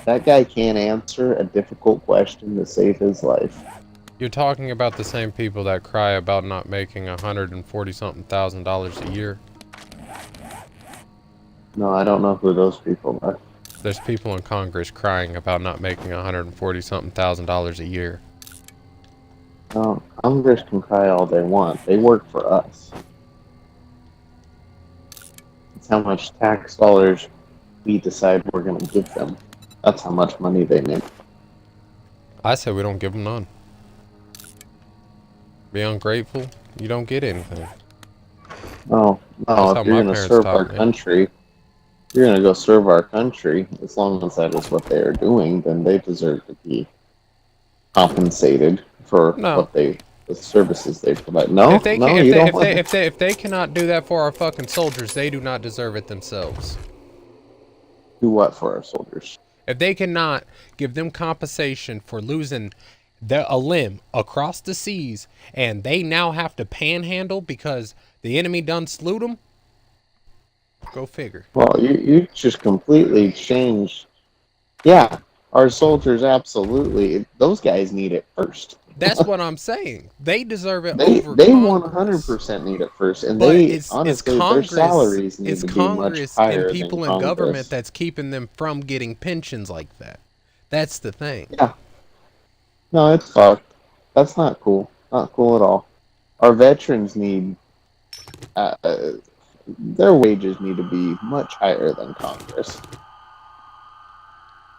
that guy can't answer a difficult question to save his life. You're talking about the same people that cry about not making $140-something thousand a year. No, I don't know who those people are. There's people in Congress crying about not making $140-something thousand a year. No, Congress can cry all they want. They work for us. It's how much tax dollars we decide we're going to give them. That's how much money they make. I say we don't give them none. Be ungrateful, you don't get anything. No, That's how if you're my going to parents serve taught our me. country, if you're going to go serve our country, as long as that is what they are doing, then they deserve to be compensated for No. the services they provide. No, If they no, can, you don't. if they cannot do that for our fucking soldiers, they do not deserve it themselves. Do what for our soldiers? If they cannot give them compensation for losing a limb across the seas, and they now have to panhandle because the enemy done slewed them, go figure. Well, you just completely changed. Yeah, our soldiers absolutely. Those guys need it first. That's what I'm saying. They deserve it They over they Congress. 100% need it first, and But they it's honestly Congress, their salaries need it's to be much Congress higher and people than in government Congress. that's keeping them from getting pensions like that. That's the thing. Yeah. No, it's fucked. That's not cool. Not cool at all. Our veterans need their wages need to be much higher than Congress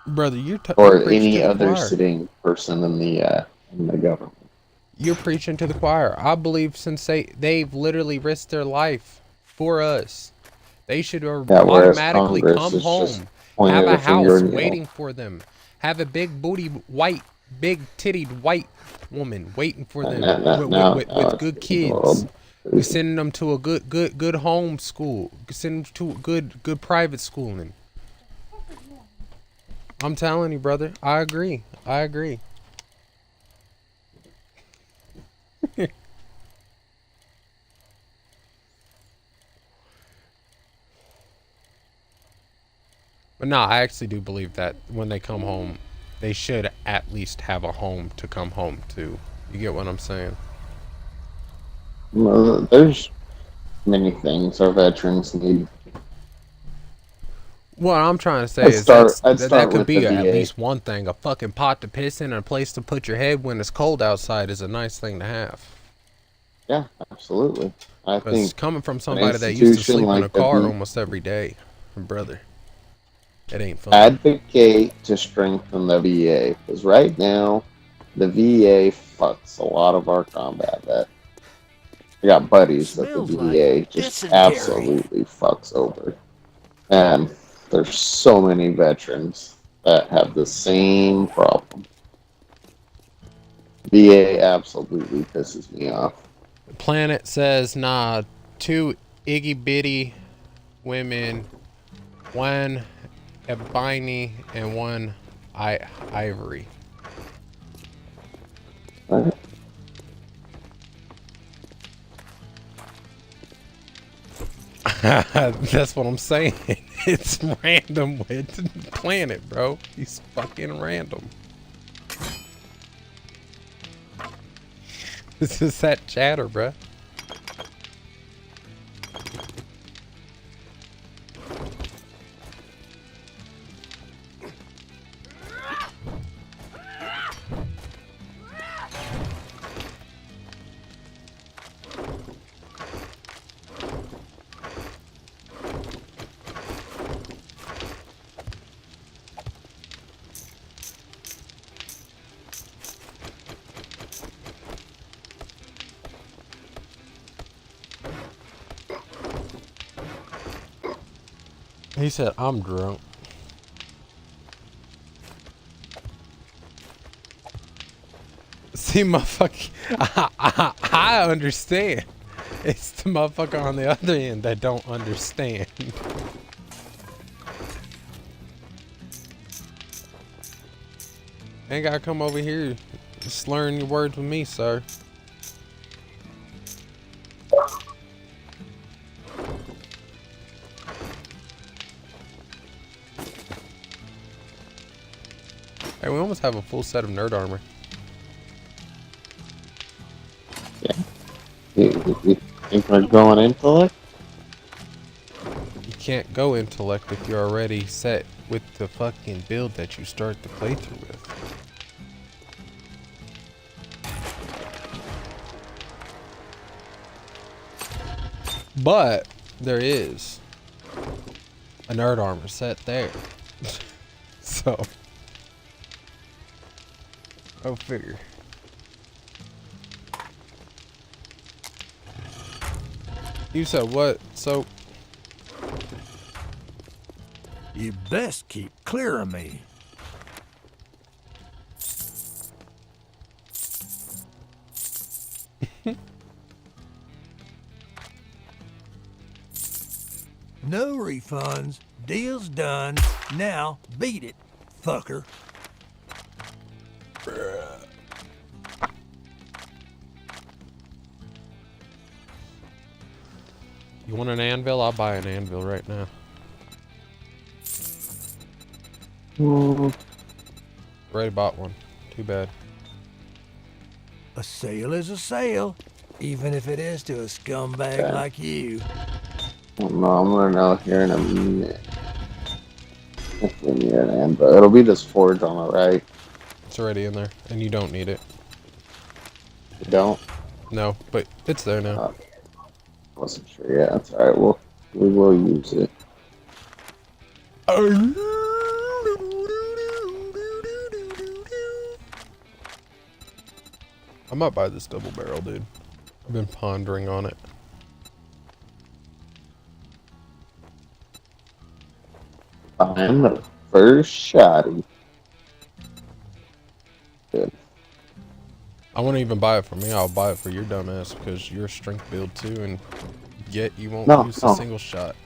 Brother, you're or preaching any to the other choir. sitting person in the government. You're preaching to the choir. I believe since they've literally risked their life for us, they should Yeah, whereas automatically Congress come is home just- pointed Have a a finger house and yelled. waiting for them. Have a big booty white, big tittied white woman waiting for them with good kids. We sending them to a good home school. Send them to a good private schooling. I'm telling you, brother. I agree. But no, I actually do believe that when they come home, they should at least have a home to come home to. You get what I'm saying? Well, there's many things our veterans need. What I'm trying to say I'd is start that could with be the at VA. least one thing. A fucking pot to piss in and a place to put your head when it's cold outside is a nice thing to have. Yeah, absolutely. I Because think coming from somebody that used to institution sleep in a like the car V- almost every day, brother, it ain't fun. advocate to strengthen the VA, because right now the VA fucks a lot of our combat vets. I got buddies that the Smells VA like just dysentery. absolutely fucks over. And there's so many veterans that have the same problem. VA absolutely pisses me off. The planet says, nah, 2 iggy bitty women, 1 albini and 1 ivory. Right? That's what I'm saying. It's random with the planet, bro. He's fucking random. This is that chatter, bro. He said, I'm drunk. See, motherfucker, I understand. It's the motherfucker on the other end that don't understand. Ain't gotta come over here slurring your words with me, sir. Hey, we almost have a full set of nerd armor. You think we're going intellect? You can't go intellect if you're already set with the fucking build that you start the playthrough with. But there is a nerd armor set there. So go figure. You said what? So You best keep clear of me. No refunds. Deal's done. Now beat it, fucker. you want an anvil? I'll buy an anvil right now. Already bought one. Too bad. A sale is a sale, even if it is to a scumbag Okay. like you. Well, no, I'm gonna know here in a minute. If we need an anvil. It'll be this forge on the right. It's already in there, and you don't need it. You don't? No, but it's there now. Okay. Wasn't sure. Yeah, that's alright. We will use it. I might buy this double barrel, dude. I've been pondering on it. Find the first shotty. Good. I wouldn't even buy it for me. I'll buy it for your dumb ass because you're a strength build too, and yet you won't No, use no. a single shot.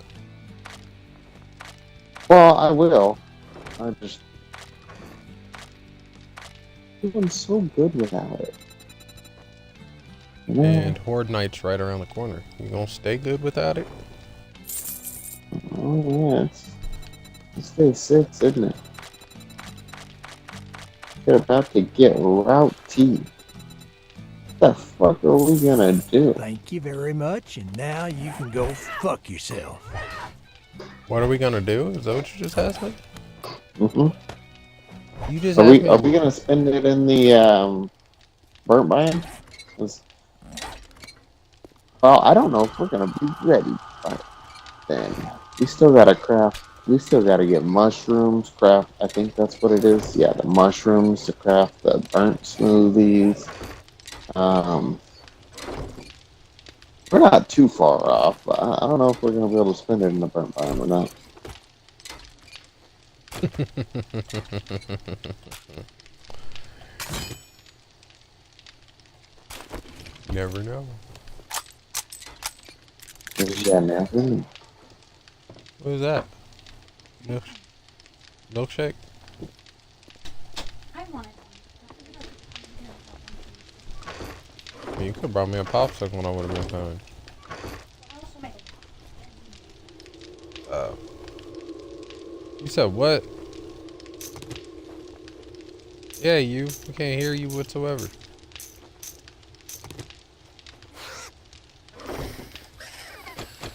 Well, I will. I just. I'm so good without it. And Horde Night's right around the corner. You gonna stay good without it? Oh, yeah. It's day 6, isn't it? They're about to get Route T. What the fuck are we gonna do? Thank you very much, and now you can go fuck yourself. What are we gonna do? Is that what you just asked me? Mm-hmm. You just Are asked we me. are we gonna spend it in the burnt biome? Well, I don't know if we're gonna be ready by then. We still gotta craft. We still gotta get mushrooms. Craft. I think that's what it is. Yeah, the mushrooms to craft the burnt smoothies. We're not too far off, but I don't know if we're gonna be able to spend it in the burnt biome or not. Never know. Yeah, man. What is that? Milkshake? I wanted one. I mean, you could have brought me a popsicle when I would have been fine. I also made You said what? Yeah, you. We can't hear you whatsoever.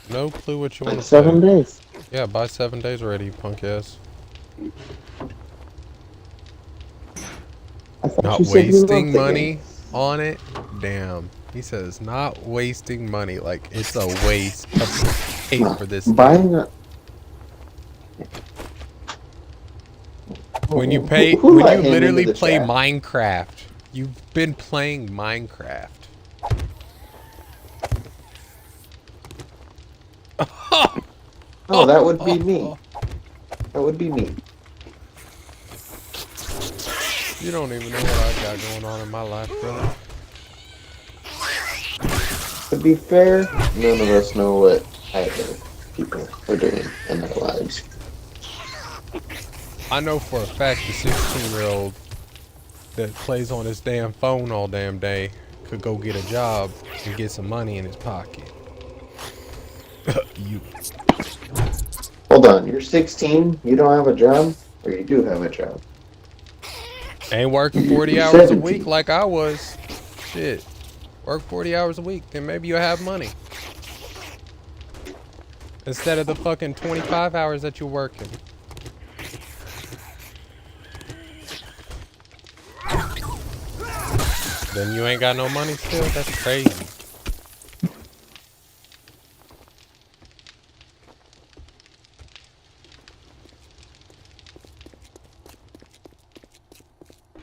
No clue what you want Like to 7 say. days. Yeah, by 7 days already, you punk ass. I thought Not you said you loved wasting the money game. on it? Damn. He says not wasting money. Like it's a waste of pay for this thing. Buying a. When you Who- pay, who when let you him into literally the play chat? Minecraft, you've been playing Minecraft. Oh, that would be me. That would be me. You don't even know what I got going on in my life, brother. To be fair, none of us know what either people are doing in their lives. I know for a fact the 16-year-old that plays on his damn phone all damn day could go get a job and get some money in his pocket. You. Hold on, you're 16, you don't have a job? Or you do have a job? Ain't working 40 You're hours a 17. week like I was. Shit. Work 40 hours a week, then maybe you'll have money. Instead of the fucking 25 hours that you're working. Then you ain't got no money still? That's crazy.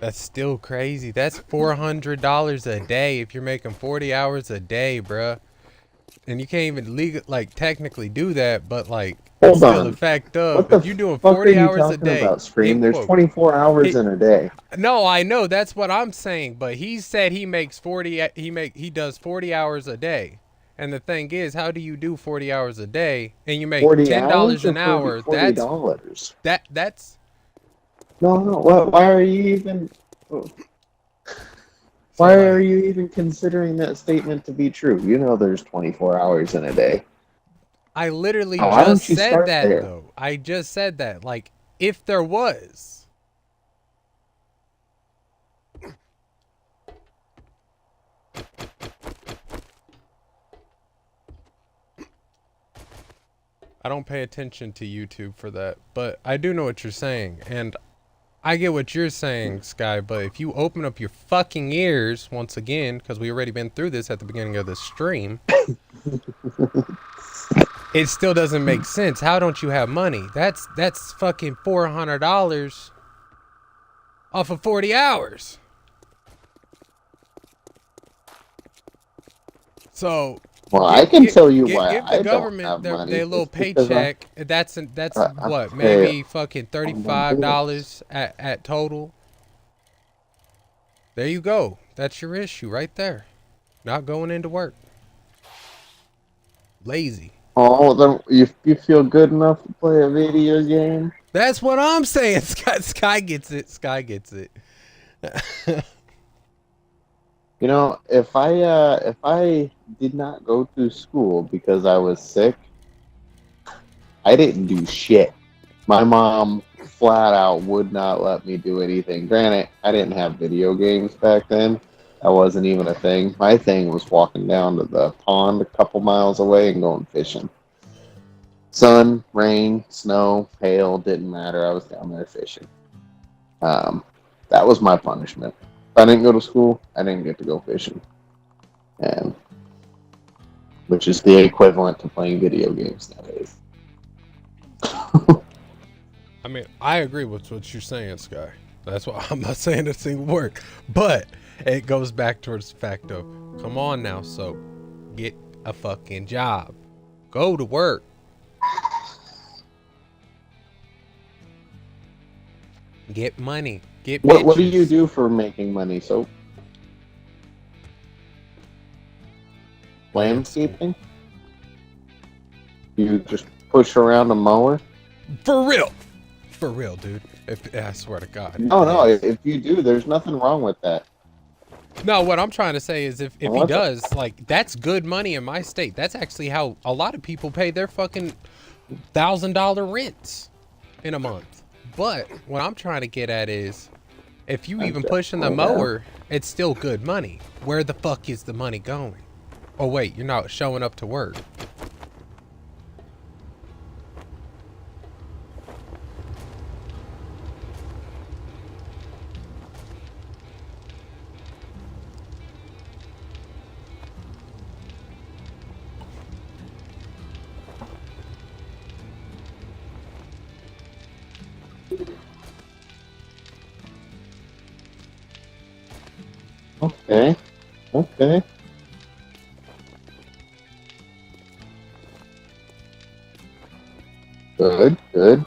That's still crazy. That's $400 a day if you're making 40 hours a day, bruh. And you can't even technically do that, but like, Hold it's still on. the fact What of the if you're doing fuck 40 are you hours a talking day. about, Scream? he- There's whoa, 24 hours he- in a day. No, I know that's what I'm saying, but he said he makes 40. He does 40 hours a day, and the thing is, how do you do 40 hours a day and you make 40 $10 hours or an hour? $40? That's No, why are you even... Why are you even considering that statement to be true? You know there's 24 hours in a day. I literally Why don't just you said start that there? though. I just said that. Like, if there was. I don't pay attention to YouTube for that, but I do know what you're saying, and I get what you're saying, Sky, but if you open up your fucking ears once again, because we already been through this at the beginning of the stream, it still doesn't make sense. How don't you have money? That's fucking $400 off of 40 hours. So Well, I can tell you give, why give the I don't government have their, money. their little It's because paycheck. That's what okay, maybe fucking I'm gonna do $35 at total. There you go. That's your issue right there. Not going into work. Lazy. Oh, then you feel good enough to play a video game? That's what I'm saying. Sky gets it. Sky gets it. You know, if I did not go to school because I was sick, I didn't do shit. My mom flat out would not let me do anything. Granted, I didn't have video games back then. That wasn't even a thing. My thing was walking down to the pond a couple miles away and going fishing. Sun, rain, snow, hail, didn't matter. I was down there fishing. That was my punishment. If I didn't go to school, I didn't get to go fishing. And which is the equivalent to playing video games nowadays. I mean, I agree with what you're saying, Sky. That's why I'm not saying a single word. But it goes back towards the fact of, come on now, so get a fucking job. Go to work. Get money. Get bitches. What do you do for making money? So landscaping? You just push around a mower? For real. For real, dude. I swear to God. No. If you do, there's nothing wrong with that. No, what I'm trying to say is if he What the- does, like, that's good money in my state. That's actually how a lot of people pay their fucking $1,000 rents in a month. But what I'm trying to get at is if you even pushing the mower, it's still good money. Where the fuck is the money going? Oh, wait, you're not showing up to work. Okay. Okay. Good, good.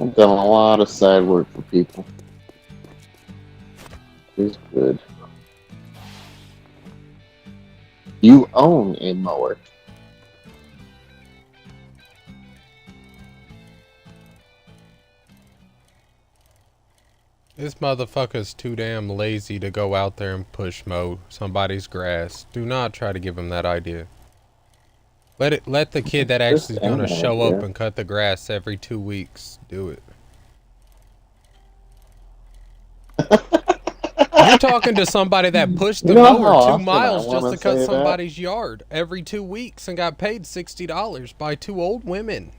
I've done a lot of side work for people. It's good. You own a mower. This motherfucker's too damn lazy to go out there and push mow somebody's grass. Do not try to give him that idea. Let the kid that actually is gonna show up and cut the grass every 2 weeks do it. You're talking to somebody that pushed the You know how mower often 2 miles I just wanna to cut say that? somebody's yard every 2 weeks and got paid $60 by 2 old women.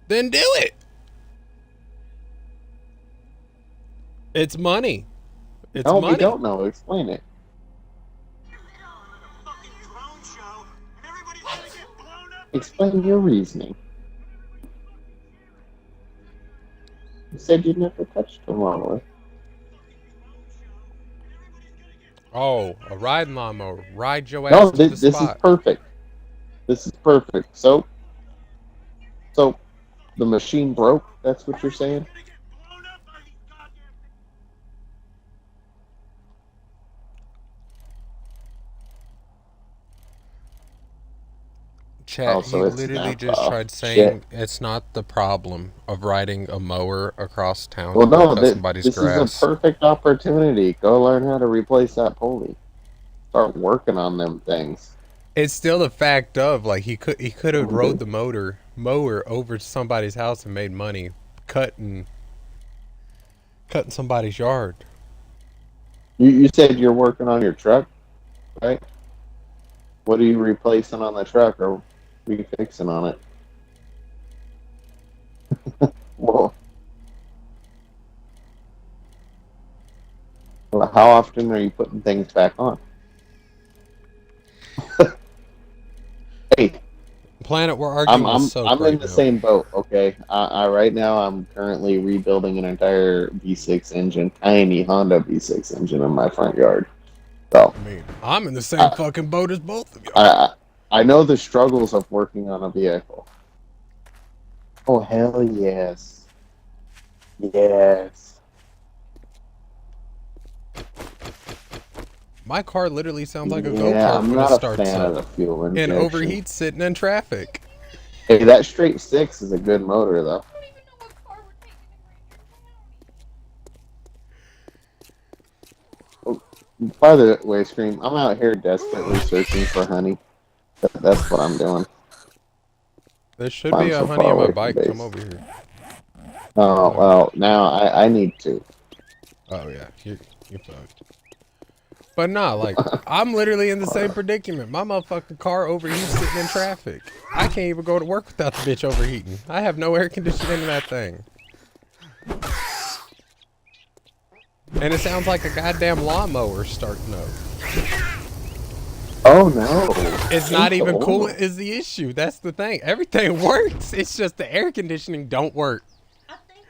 Then do it. It's money. It's No, money. we don't know. Explain it. Fucking drone show, and everybody's gonna get blown up. Explain your reasoning. You said you never touched a mower. Oh, a riding lawnmower. Ride your ass No, to the this is spot. perfect. This is perfect. So the machine broke. That's what you're saying. Gonna get blown up by these goddamn Chat, Oh, so he it's literally not- just oh, tried saying shit. it's not the problem of riding a mower across town Well, to no, cut this somebody's is grass. a perfect opportunity. Go learn how to replace that pulley. Start working on them things. It's still the fact of like he could have rode the mower over to somebody's house and made money cutting somebody's yard. You said you're working on your truck, right? What are you replacing on the truck, or what are you fixing on it? Well, how often are you putting things back on? Hey, Planet, we're arguing I'm with Soap I'm right in the now. same boat. Okay, I right now I'm currently rebuilding an entire V6 engine, tiny Honda V6 engine in my front yard. So I mean, I'm in the same fucking boat as both of you. I know the struggles of working on a vehicle. Oh hell yes, yes. My car literally sounds like a Yeah, go-kart I'm when it not a starts fan of up the fuel and injection. overheats sitting in traffic. Hey, that straight six is a good motor though. I don't even know what car we're taking in Ranger County. By the way, Scream, I'm out here desperately searching for honey. That's what I'm doing. There should I'm be a so honey far on my away from bike. base. Come over here. Oh, well, now I need to. Oh yeah, you're fucked. But nah, like I'm literally in the same predicament. My motherfucking car overheats sitting in traffic. I can't even go to work without the bitch overheating. I have no air conditioning in that thing. And it sounds like a goddamn lawnmower starting up. Oh no. It's not even Oh. cool is the issue. That's the thing. Everything works. It's just the air conditioning don't work. I think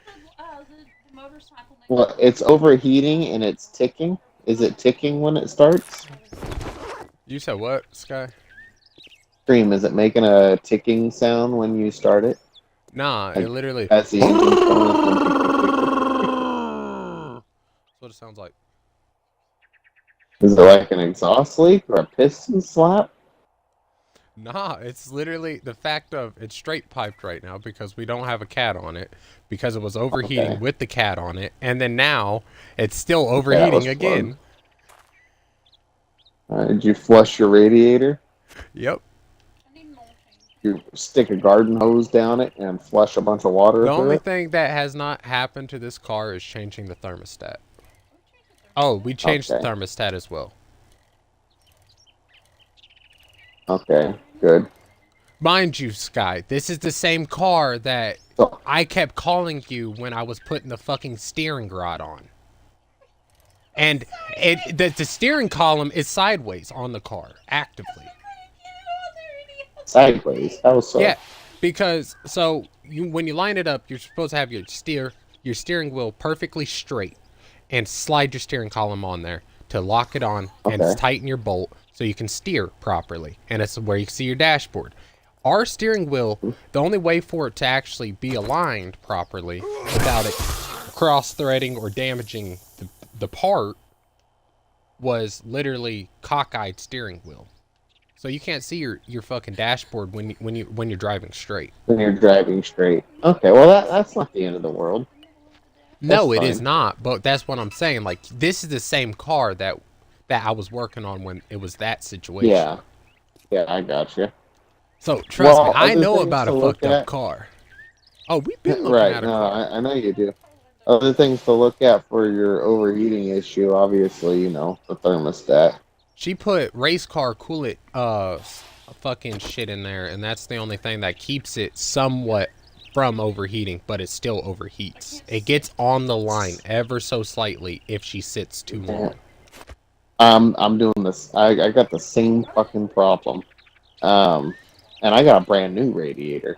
the motorcycle next Well, it's overheating and it's ticking. Is it ticking when it starts? You said what, Sky? Scream, is it making a ticking sound when you start it? Nah, it literally As the engine's going? That's what it sounds like. Is it like an exhaust leak or a piston slap? Nah, it's literally the fact of it's straight piped right now because we don't have a cat on it because it was overheating Okay. with the cat on it, and then now it's still was overheating again. Did you flush your radiator? Yep. I need an oil change. You stick a garden hose down it and flush a bunch of water The through only it? thing that has not happened to this car is changing the thermostat. Oh, we changed the Okay. thermostat as well. Okay, good. Mind you, Sky, this is the same car that So, I kept calling you when I was putting the fucking steering rod on. And the steering column is sideways on the car, actively. sideways. How so? Yeah, because so when you line it up, you're supposed to have your steering wheel perfectly straight, and slide your steering column on there to lock it on and Okay. tighten your bolt so you can steer properly, and it's where you can see your dashboard. Our steering wheel, the only way for it to actually be aligned properly without it cross-threading or damaging the part was literally cockeyed steering wheel. So you can't see your fucking dashboard when you're driving straight. When you're driving straight. Okay, well that's not the end of the world. No, That's it is fine. not. But that's what I'm saying. Like this is the same car that I was working on when it was that situation. Yeah. Yeah, I got you. So trust me, Well, I other know things about to a look fucked up at- car. Oh, we've been looking Right, at a no, car. I know you do. Other things to look at for your overheating issue, obviously, you know, the thermostat. She put race car coolant fucking shit in there, and that's the only thing that keeps it somewhat from overheating, but it still overheats. It gets on the line ever so slightly if she sits too long. I'm doing this. I got the same fucking problem. And I got a brand new radiator.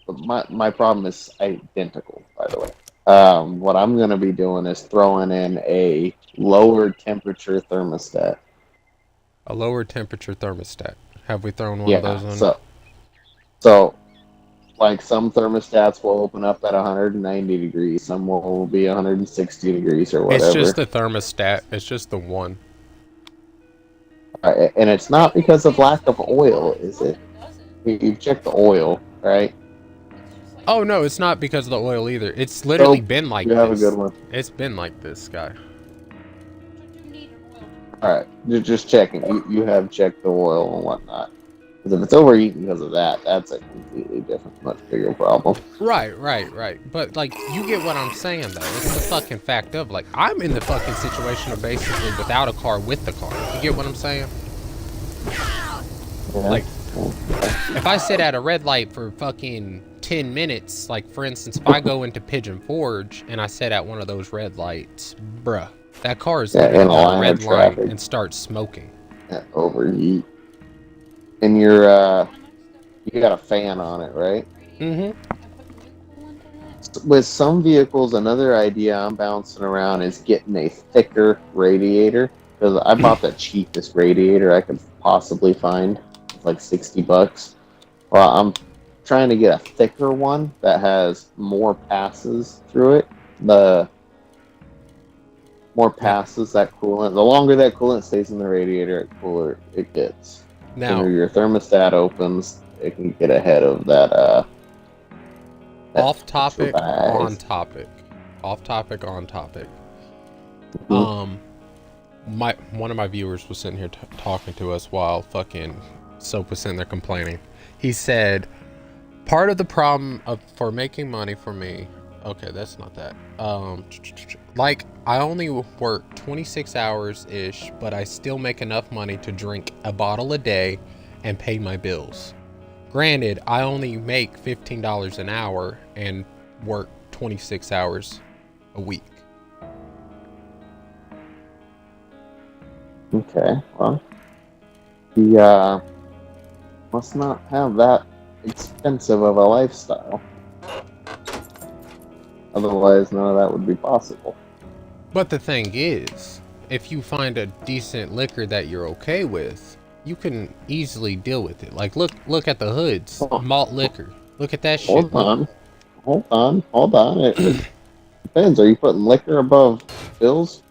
My problem is identical, by the way. What I'm gonna be doing is throwing in a lower temperature thermostat. A lower temperature thermostat. Have we thrown one Yeah, of those on? so like some thermostats will open up at 190 degrees, some will be 160 degrees or whatever. It's just the thermostat. It's just the one. And it's not because of lack of oil, is it? You've checked the oil, right? Oh no, it's not because of the oil either. It's literally been like You have a this. good one. It's been like this, guy. All right, just checking. You have checked the oil and whatnot. Because if it's overheating because of that, that's a completely different, much bigger problem. Right. But like, you get what I'm saying though. It's the fucking fact of like, I'm in the fucking situation of basically without a car with the car. You get what I'm saying? Yeah. Like, if I sit at a red light for fucking 10 minutes, like for instance, if I go into Pigeon Forge and I sit at one of those red lights, bruh, that car is Yeah, literally in a on a line red of line traffic. and starts smoking. Overheat. And you got a fan on it, right? Mm-hmm. with some vehicles, another idea I'm bouncing around is getting a thicker radiator. Because I bought the cheapest radiator I could possibly find. It's like $60. Well, I'm trying to get a thicker one that has more passes through it. The more passes that coolant, the longer that coolant stays in the radiator, the cooler it gets. Now, When your thermostat opens, it can get ahead of that. That off topic, pressurized- on topic. Off topic, on topic. Mhm. One of my viewers was sitting here talking to us while fucking Soap was sitting there complaining. He said, part of the problem for making money for me, okay, that's not that. Like, I only work 26 hours ish, but I still make enough money to drink a bottle a day and pay my bills. Granted, I only make $15 an hour and work 26 hours a week. Okay, well, he must not have that expensive of a lifestyle. Otherwise, none of that would be possible. But the thing is, if you find a decent liquor that you're okay with, you can easily deal with it. Like, look at the hoods, Oh. malt liquor. Look at that shit. Hold on. It depends. Are you putting liquor above bills?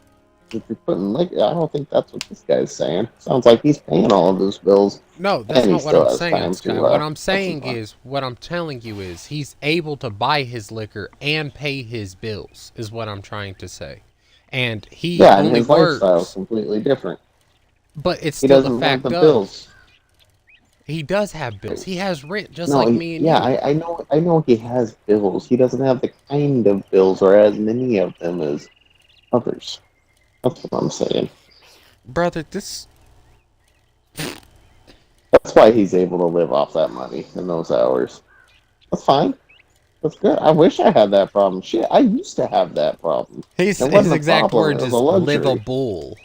If you're putting liquor, I don't think that's what this guy's saying. Sounds like he's paying all of his bills. No, that's And he not what still I'm has saying, time Sky. to, What I'm that's saying fine. is, what I'm telling you is, he's able to buy his liquor and pay his bills, is what I'm trying to say. And he Yeah, and only his lifestyle is works, completely different. but it's He still the doesn't have fact the of, bills. he does have bills. He has rent just No, like me and yeah, you. I know he has bills. He doesn't have the kind of bills or as many of them as others. That's what I'm saying. Brother, this... That's why he's able to live off that money in those hours. That's fine. That's good. I wish I had that problem. Shit, I used to have that problem. His It wasn't a exact problem, words it is was a luxury. livable.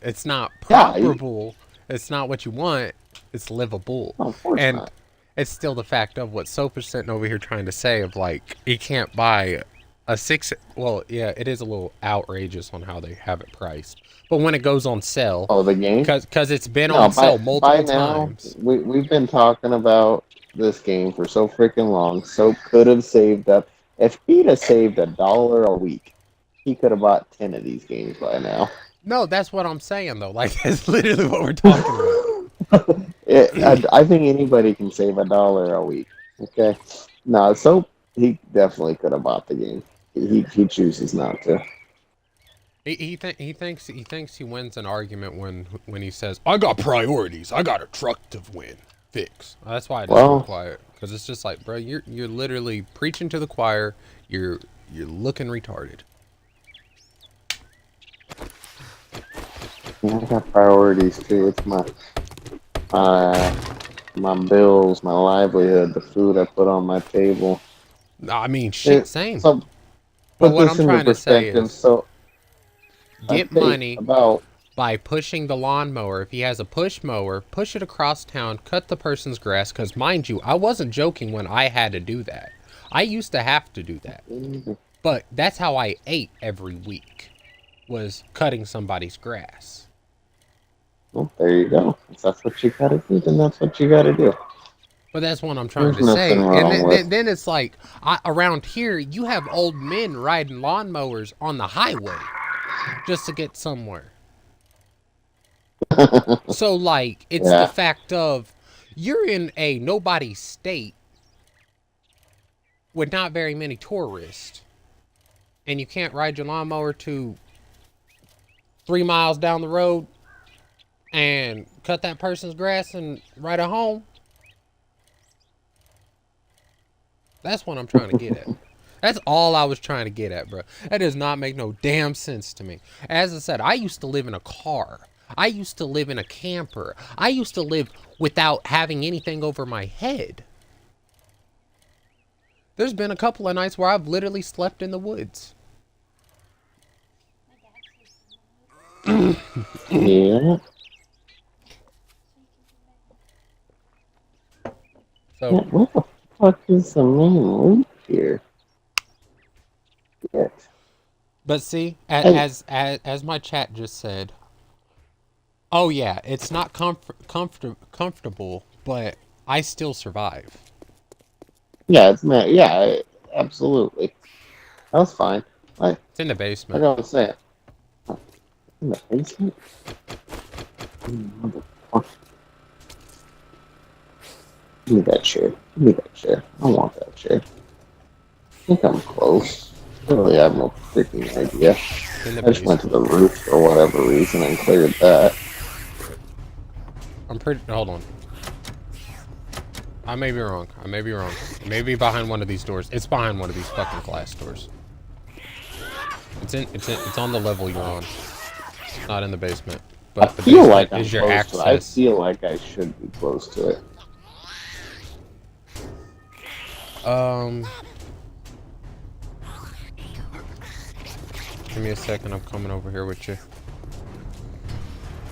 It's not Yeah, properable. It's not what you want. It's livable. No, of course And not. it's still the fact of what Soap is sitting over here trying to say of like, he can't buy a six... Well, yeah, it is a little outrageous on how they have it priced. But when it goes on sale, Oh, the game? because it's been No, on sale by multiple now, times. we've been talking about this game for so freaking long. Soap could have saved up. If he'd have saved $1 a week, he could have bought 10 of these games by now. No, that's what I'm saying though. Like, that's literally what we're talking about. I think anybody can save $1 a week. Okay, no, Soap, he definitely could have bought the game. He chooses not to. He thinks he wins an argument when he says, "I got priorities. I got a truck to win, fix." That's why I just Well- go quiet, because it's just like, bro, you're literally preaching to the choir. You're looking retarded. I got priorities too. It's my bills, my livelihood, the food I put on my table. I mean, shit, same. So, But put what this I'm into trying to say perspective. is, So I get think money about by pushing the lawnmower. If he has a push mower, push it across town, cut the person's grass. Because mind you, I wasn't joking when I had to do that. I used to have to do that. But that's how I ate every week, was cutting somebody's grass. well, there you go. If that's what you gotta do, then that's what you gotta do. But that's what I'm trying There's to say. nothing wrong And with- then it's like, around here, you have old men riding lawnmowers on the highway just to get somewhere. So, like, it's Yeah. the fact of, you're in a nobody state with not very many tourists, and you can't ride your lawnmower to 3 miles down the road and cut that person's grass and ride it home. That's what I'm trying to get at. That's all I was trying to get at, bro. That does not make no damn sense to me. As I said, I used to live in a car. I used to live in a camper. I used to live without having anything over my head. There's been a couple of nights where I've literally slept in the woods. Yeah. So, What the fuck is the main loop here? Shit. But see, Hey. as my chat just said, oh yeah, it's not comfortable, but I still survive. Yeah, it's man. Yeah, absolutely. That's fine. It's in the Like basement. I was saying, in the basement. Motherfucker. Give me that chair. Give me that chair. I want that chair. I think I'm close. Really, I have no freaking idea. It's in the I just went to basement. the roof for whatever reason and cleared that. I'm pretty. Hold on. I may be wrong. I may be wrong. It may be behind one of these doors. It's behind one of these fucking glass doors. It's on the level you're on. It's not in the basement. I But the feel basement like I'm is your close to it. I access. feel like I should be close to it. Give me a second. I'm coming over here with you.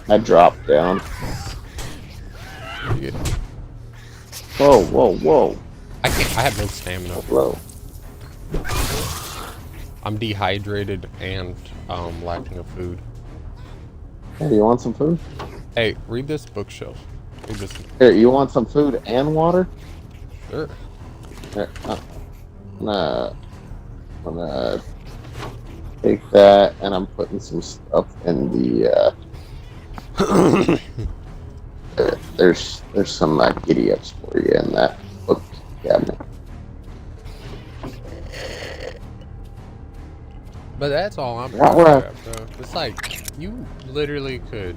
I dropped down. Yeah. Whoa, whoa, whoa. I can't. I have no stamina. Hello. I'm dehydrated and lacking of food. Hey, you want some food? Hey, read this bookshelf. Read this. Here, you want some food and water? Sure. Here, I'm gonna take that, and I'm putting some stuff in the, there's some giddy ups for you in that book cabinet. But that's all I'm Yeah, proud well- of, though. It's like you literally could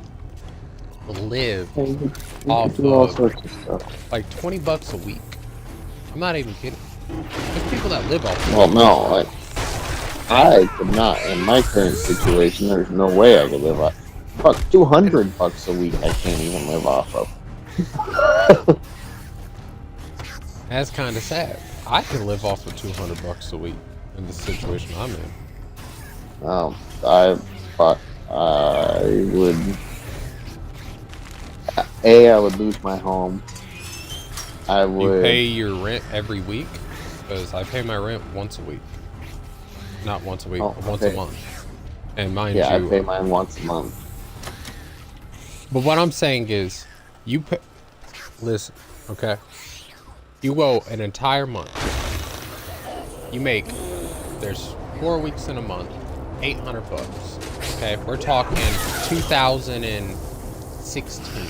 live Hey, you Off can do all of- sorts of stuff. like $20 a week. I'm not even kidding. There's people that live off. Well, no, I could not. In my current situation, there's no way I could live off. Fuck, $200 a week I can't even live off of. That's kind of sad. I could live off of $200 a week in the situation I'm in. But I would. I would lose my home. I You would. pay your rent every week? Because I pay my rent once a week. Not once a week, Oh, once a okay. month. And mind Yeah, I you, pay mine once a month. but what I'm saying is, you pay. Listen, okay? You go an entire month. You make. There's 4 weeks in a month, $800. Okay, we're talking 2016,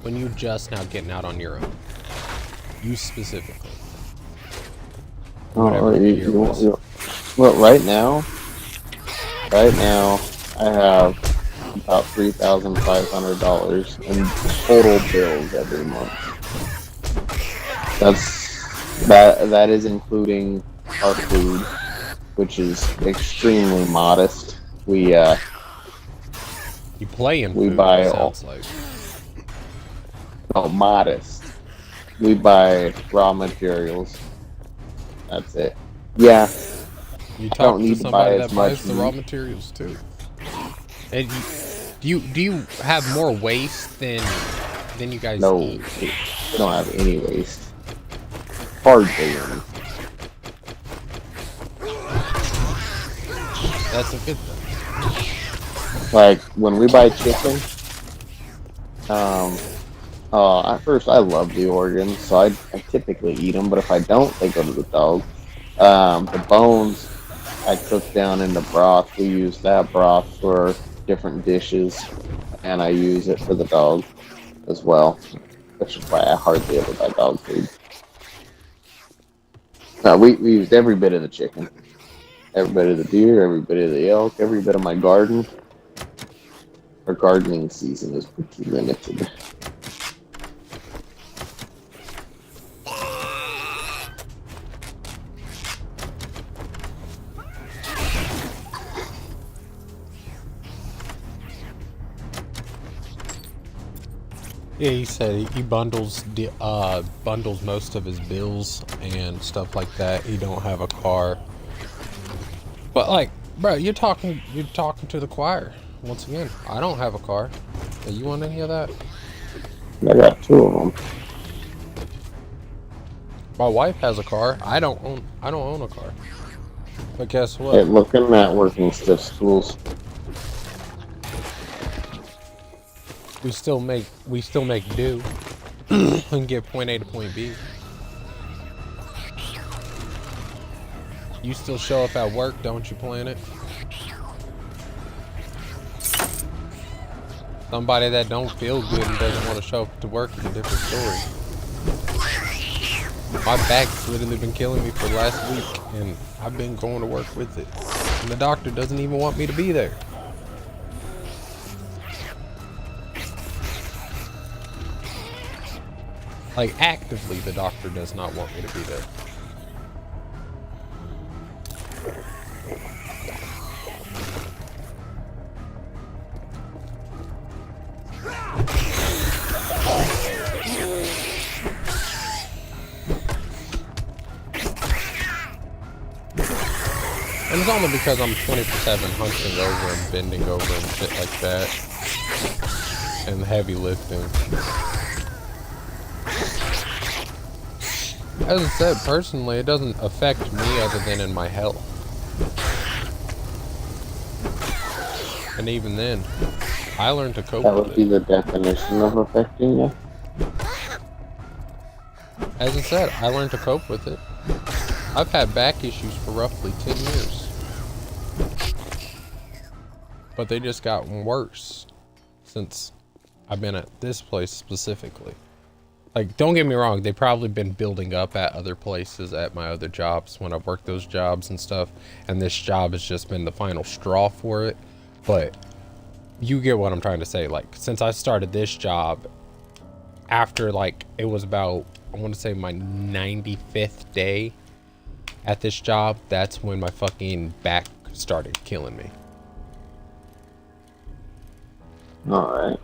when you just now getting out on your own. You specifically. Whatever the year was. Well, right now, I have about $3,500 in total bills every month. That is including our food, which is extremely modest. We You play in We food, buy it all- sounds like. modest. We buy raw materials. That's it. Yeah, You don't talk to need to buy somebody as that buys much the raw meat. materials too. And do you have more waste than you guys no, eat? we don't have any waste. Hardly any. That's a good thing. Like when we buy chicken, at first I love the organs, so I typically eat them. But if I don't, they go to the dog. The bones I cook down in the broth. We use that broth for different dishes, and I use it for the dog as well. Which is why I hardly ever buy dog food. We used every bit of the chicken, every bit of the deer, every bit of the elk, every bit of my garden. Our gardening season is pretty limited. Yeah, he said he bundles most of his bills and stuff like that. He don't have a car. But like, bro, you're talking to the choir. Once again, I don't have a car. Hey, you want any of that? I got two of them. My wife has a car. I don't own a car. But guess Hey, what? looking at working stiff schools. We still make do and get point A to point B. You still show up at work, don't you, Planet? Somebody that don't feel good and doesn't want to show up to work is a different story. My back's literally been killing me for the last week, and I've been going to work with it. And the doctor doesn't even want me to be there. Like, actively, the doctor does not want me to be there. And it's only because I'm 24/7 hunching over and bending over and shit like that. And heavy lifting. As I said, personally, it doesn't affect me other than in my health. And even then, I learned to cope That with would be it. the definition of affecting you. As I said, I learned to cope with it. I've had back issues for roughly 10 years. But they just gotten worse since I've been at this place specifically. Like, don't get me wrong, they've probably been building up at other places at my other jobs when I've worked those jobs and stuff. And this job has just been the final straw for it. But you get what I'm trying to say. Like, since I started this job, after, like, it was about, I want to say my 95th day at this job, that's when my fucking back started killing me. Alright.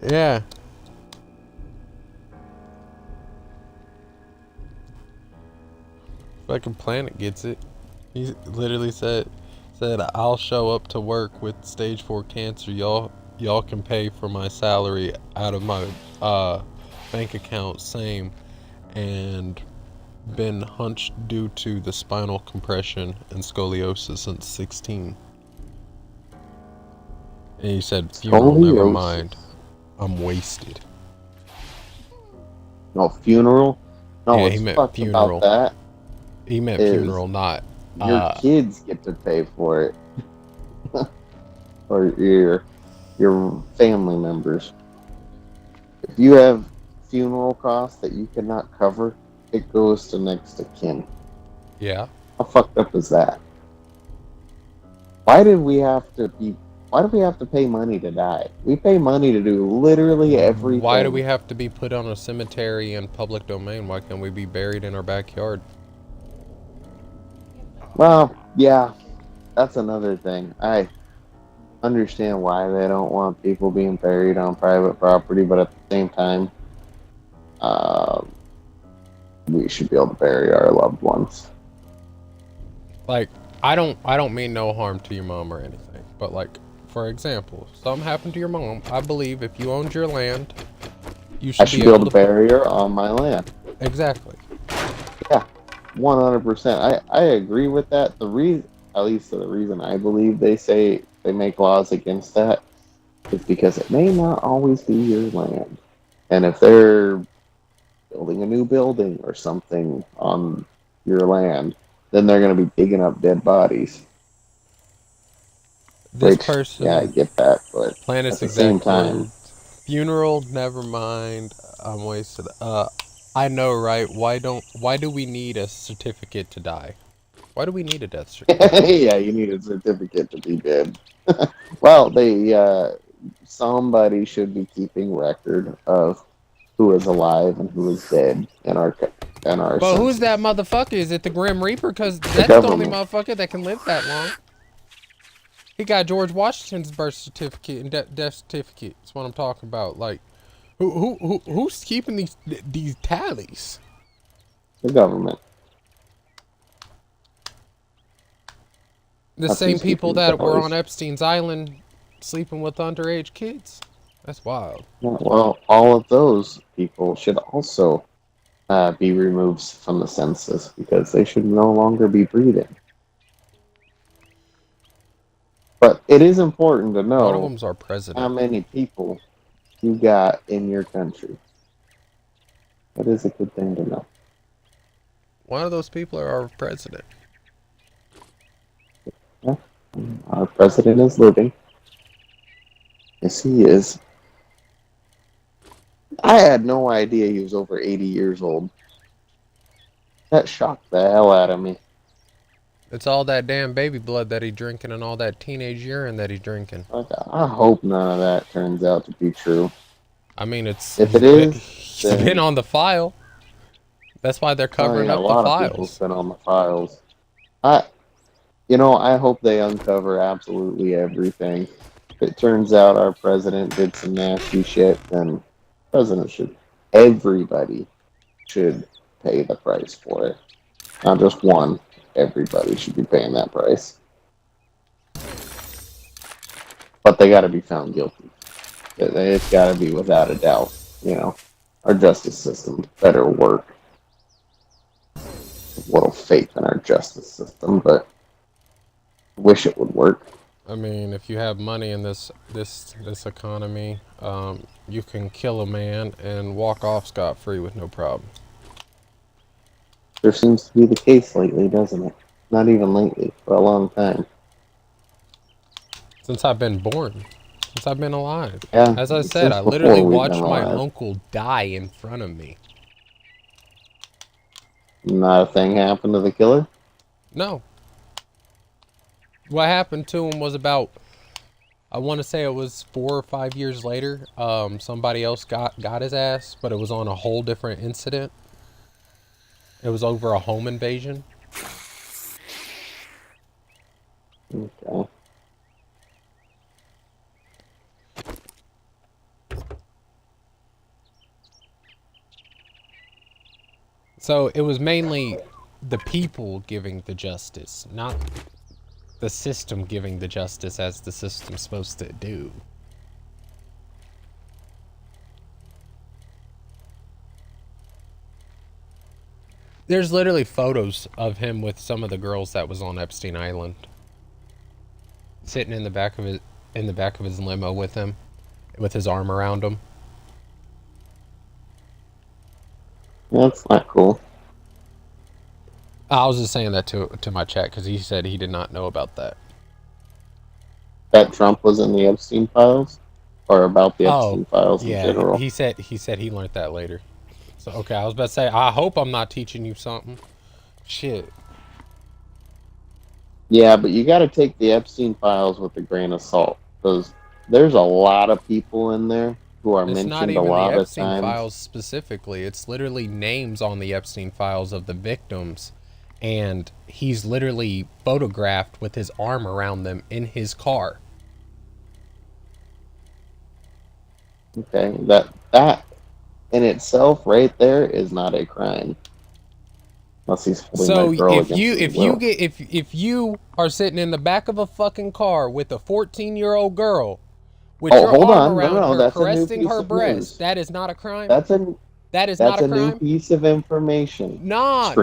Yeah. Fucking Planet gets it. He literally said I'll show up to work with stage 4 cancer. Y'all can pay for my salary out of my bank account, same, and been hunched due to the spinal compression and scoliosis since 16. And he said, funeral, never Scoliosis. mind. I'm wasted. No, funeral? No, Yeah, what's he meant fucked funeral. about that He meant is funeral, not your kids get to pay for it. Or your family members. If you have funeral costs that you cannot cover, it goes to next of kin. yeah. How fucked up is that? Why do we have to pay money to die? We pay money to do literally everything. Why do we have to be put on a cemetery in public domain? Why can't we be buried in our backyard? Well, yeah, that's another thing. I understand why they don't want people being buried on private property, but at the same time, we should be able to bury our loved ones. Like, I don't mean no harm to your mom or anything, but like, for example, if something happened to your mom, I believe if you owned your land, you should, I should be able to bury her on my land. Exactly. Yeah, 100%. I agree with that. At least the reason I believe they say they make laws against that is because it may not always be your land. And if they're building a new building or something on your land, then they're going to be digging up dead bodies. This Which, person, yeah, I get that, but Planet's at the same exact time, words. Funeral, never mind. I'm wasted. I know, right? Why do we need a certificate to die? Why do we need a death certificate? yeah, you need a certificate to be dead. Well, somebody should be keeping record of who is alive and who is dead in our But who's census. that motherfucker? Is it the Grim Reaper? Because that's the only government. motherfucker that can live that long. He got George Washington's birth certificate and death certificate. That's what I'm talking about. Like, who's keeping these tallies? The government. The Not same these people people, that were boys. on Epstein's Island sleeping with underage kids. That's wild. Well, all of those people should also be removed from the census because they should no longer be breeding. But it is important to One of know them's our how president. many people you got in your country. That is a good thing to know. One of those people are our president. Our president is living. Yes, he is. I had no idea he was over 80 years old. That shocked the hell out of me. It's all that damn baby blood that he's drinking and all that teenage urine that he's drinking. Like, I hope none of that turns out to be true. I mean, it's If it is, he's been on the file. That's why they're covering a up the lot of people's files. been on the files. I hope they uncover absolutely everything. If it turns out our president did some nasty shit, then everybody should pay the price for it. Not just one. Everybody should be paying that price. But they gotta be found guilty. It's gotta be without a doubt. Our justice system better work. Little faith in our justice system, but wish it would work. I mean, if you have money in this economy, you can kill a man and walk off scot-free with no problem. There seems to be the case lately, doesn't it? Not even lately, for a long time. Since I've been born, since I've been alive. Yeah. As I since said, I before literally we've watched been my alive. uncle die in front of me. Not a thing happened to the killer? No. What happened to him was about, I want to say it was 4 or 5 years later. Somebody else got his ass, but it was on a whole different incident. It was over a home invasion. Okay. So it was mainly the people giving the justice, not the system giving the justice as the system's supposed to do. There's literally photos of him with some of the girls that was on Epstein Island, sitting in the back of his limo with him, with his arm around him. That's not cool. I was just saying that to my chat because he said he did not know about that. That Trump was in the Epstein files? Or about the Epstein files in general? He said he learned that later. So okay, I was about to say, I hope I'm not teaching you something. Shit. Yeah, but you gotta take the Epstein files with a grain of salt. Because there's a lot of people in there who are It's not mentioned a even the lot of Epstein times. files specifically. It's literally names on the Epstein files of the victims, and he's literally photographed with his arm around them in his car. Okay, that in itself right there is not a crime. Unless he's holding So that girl if you are sitting in the back of a fucking car with a 14-year-old girl with Oh, your hold arm on. around No, her, that's a new caressing piece her of breast, news. that is not a crime. That's That's a not a new crime. piece of information. Nah.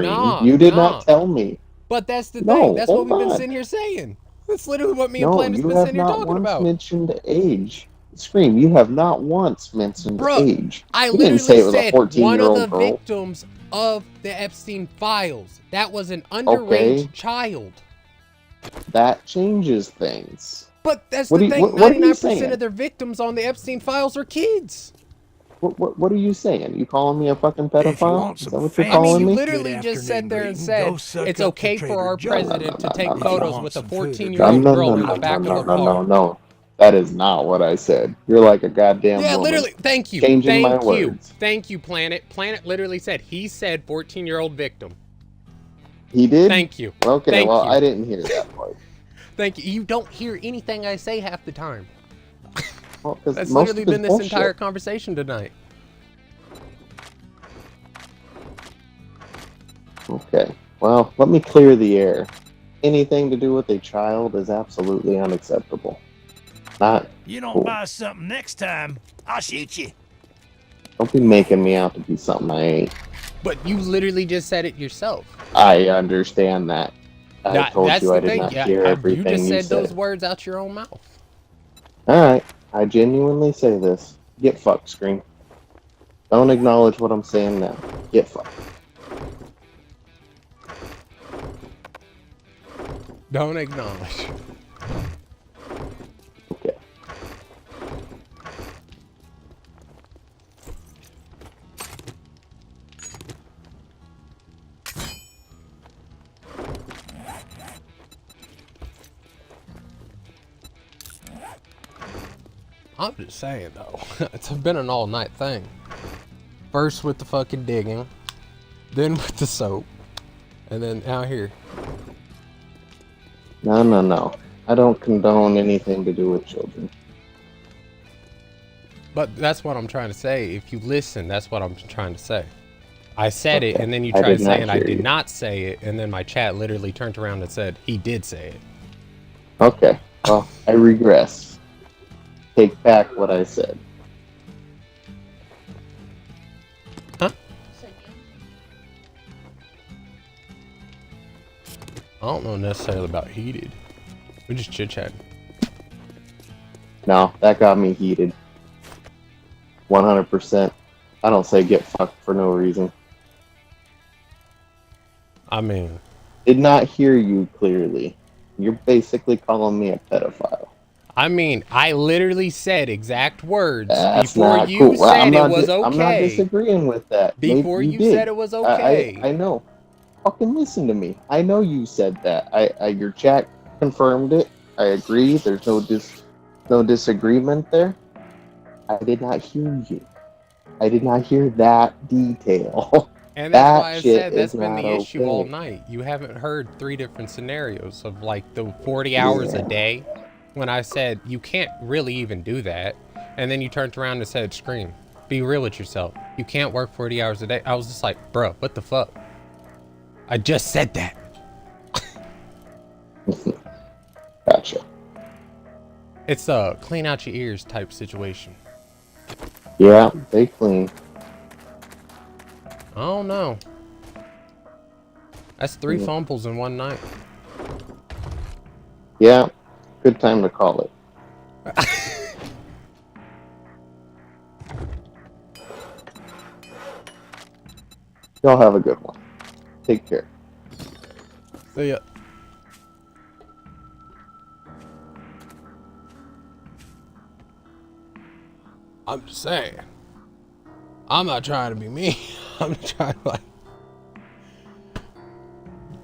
You did not tell me. But that's the No, thing. That's what hold we've been on. sitting here saying. That's literally what me and No, Planet's you been have sitting here not talking once about. mentioned age. Scream, you have not once mentioned Bruh, age. I You literally didn't say it was a said one of 14-year-old the girl. victims of the Epstein files. That was an underage Okay. child. That changes things. But that's What the are you- thing. what are you 99% saying? of their victims on the Epstein files are kids. What are you saying? You calling me a fucking If you pedophile? want Is some that what you're I fancy calling mean, you me? literally Good just sat there and afternoon, go said suck it's up to okay for Trader our Joe's. president to take no, no. photos Want with a some food or 14-year-old drink? girl in the back of a car. No. That is not what I said. You're like a goddamn Yeah, woman. literally. Thank you. Changing my Thank you. words. Thank you, Planet. Planet literally said, he said 14-year-old victim. He did? Thank you. Okay, Thank well, you. I didn't hear that part. Thank you. You don't hear anything I say half the time. Well, 'cause That's most literally of it's been this bullshit. entire conversation tonight. Okay. Well, let me clear the air. anything to do with a child is absolutely unacceptable. Not. You don't Cool. buy something next time, I'll shoot you. Don't be making me out to be something I ain't. But you literally just said it yourself. I understand that. I told That's you I the did thing. not Yeah, hear you everything just you said those said. words out your own mouth. Alright, I genuinely say this. Get fucked, Scream. Don't acknowledge what I'm saying now. Get fucked. Don't acknowledge. Okay. I'm just saying though, it's been an all-night thing. First with the fucking digging, then with the soap, and then out here. No. I don't condone anything to do with children. But that's what I'm trying to say. If you listen, that's what I'm trying to say. I said it, Okay. and then you I tried did not saying I hear did you. not say it, and then my chat literally turned around and said he did say it. Okay. Well, I regress. Take back what I said. Say again. I don't know necessarily about heated. We just chit-chatting. No, that got me heated. 100%. I don't say get fucked for no reason. I mean, Did not hear you clearly. You're basically calling me a pedophile. I literally said exact words That's before not you cool. Well, said it was I'm not okay. disagreeing with that. Before Maybe you did. said it was okay. I know. Fucking listen to me. I know you said that. Your chat confirmed it. I agree. There's no disagreement there. I did not hear you. I did not hear that detail. And that's That why I shit said that's is been the not issue all okay. night. You haven't heard 3 different scenarios of like the 40 hours a Yeah. day when I said you can't really even do that. And then you turned around and said, Scream, be real with yourself. You can't work 40 hours a day. I was just like, bro, what the fuck? I just said that. Gotcha. It's a clean out your ears type situation. Yeah, they clean. I don't know. That's 3 Yeah. fumbles in one night. Yeah, good time to call it. Y'all have a good one. Take care. See ya. I'm just saying. I'm not trying to be mean. I'm trying to like.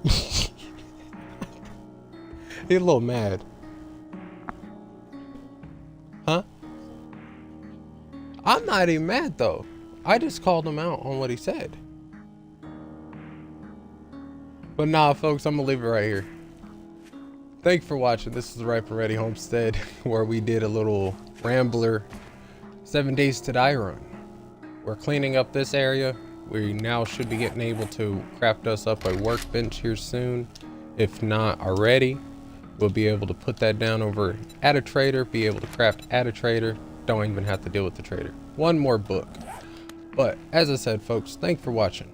He's a little mad. Huh? I'm not even mad though. I just called him out on what he said. But nah, folks, I'm gonna leave it right here. Thank you for watching. This is the Ripe and Ready Homestead, where we did a little Rambler 7 Days to Die run. We're cleaning up this area. We now should be getting able to craft us up a workbench here soon. If not already, we'll be able to put that down over at a trader, be able to craft at a trader. Don't even have to deal with the trader. One more book. But as I said, folks, thanks for watching.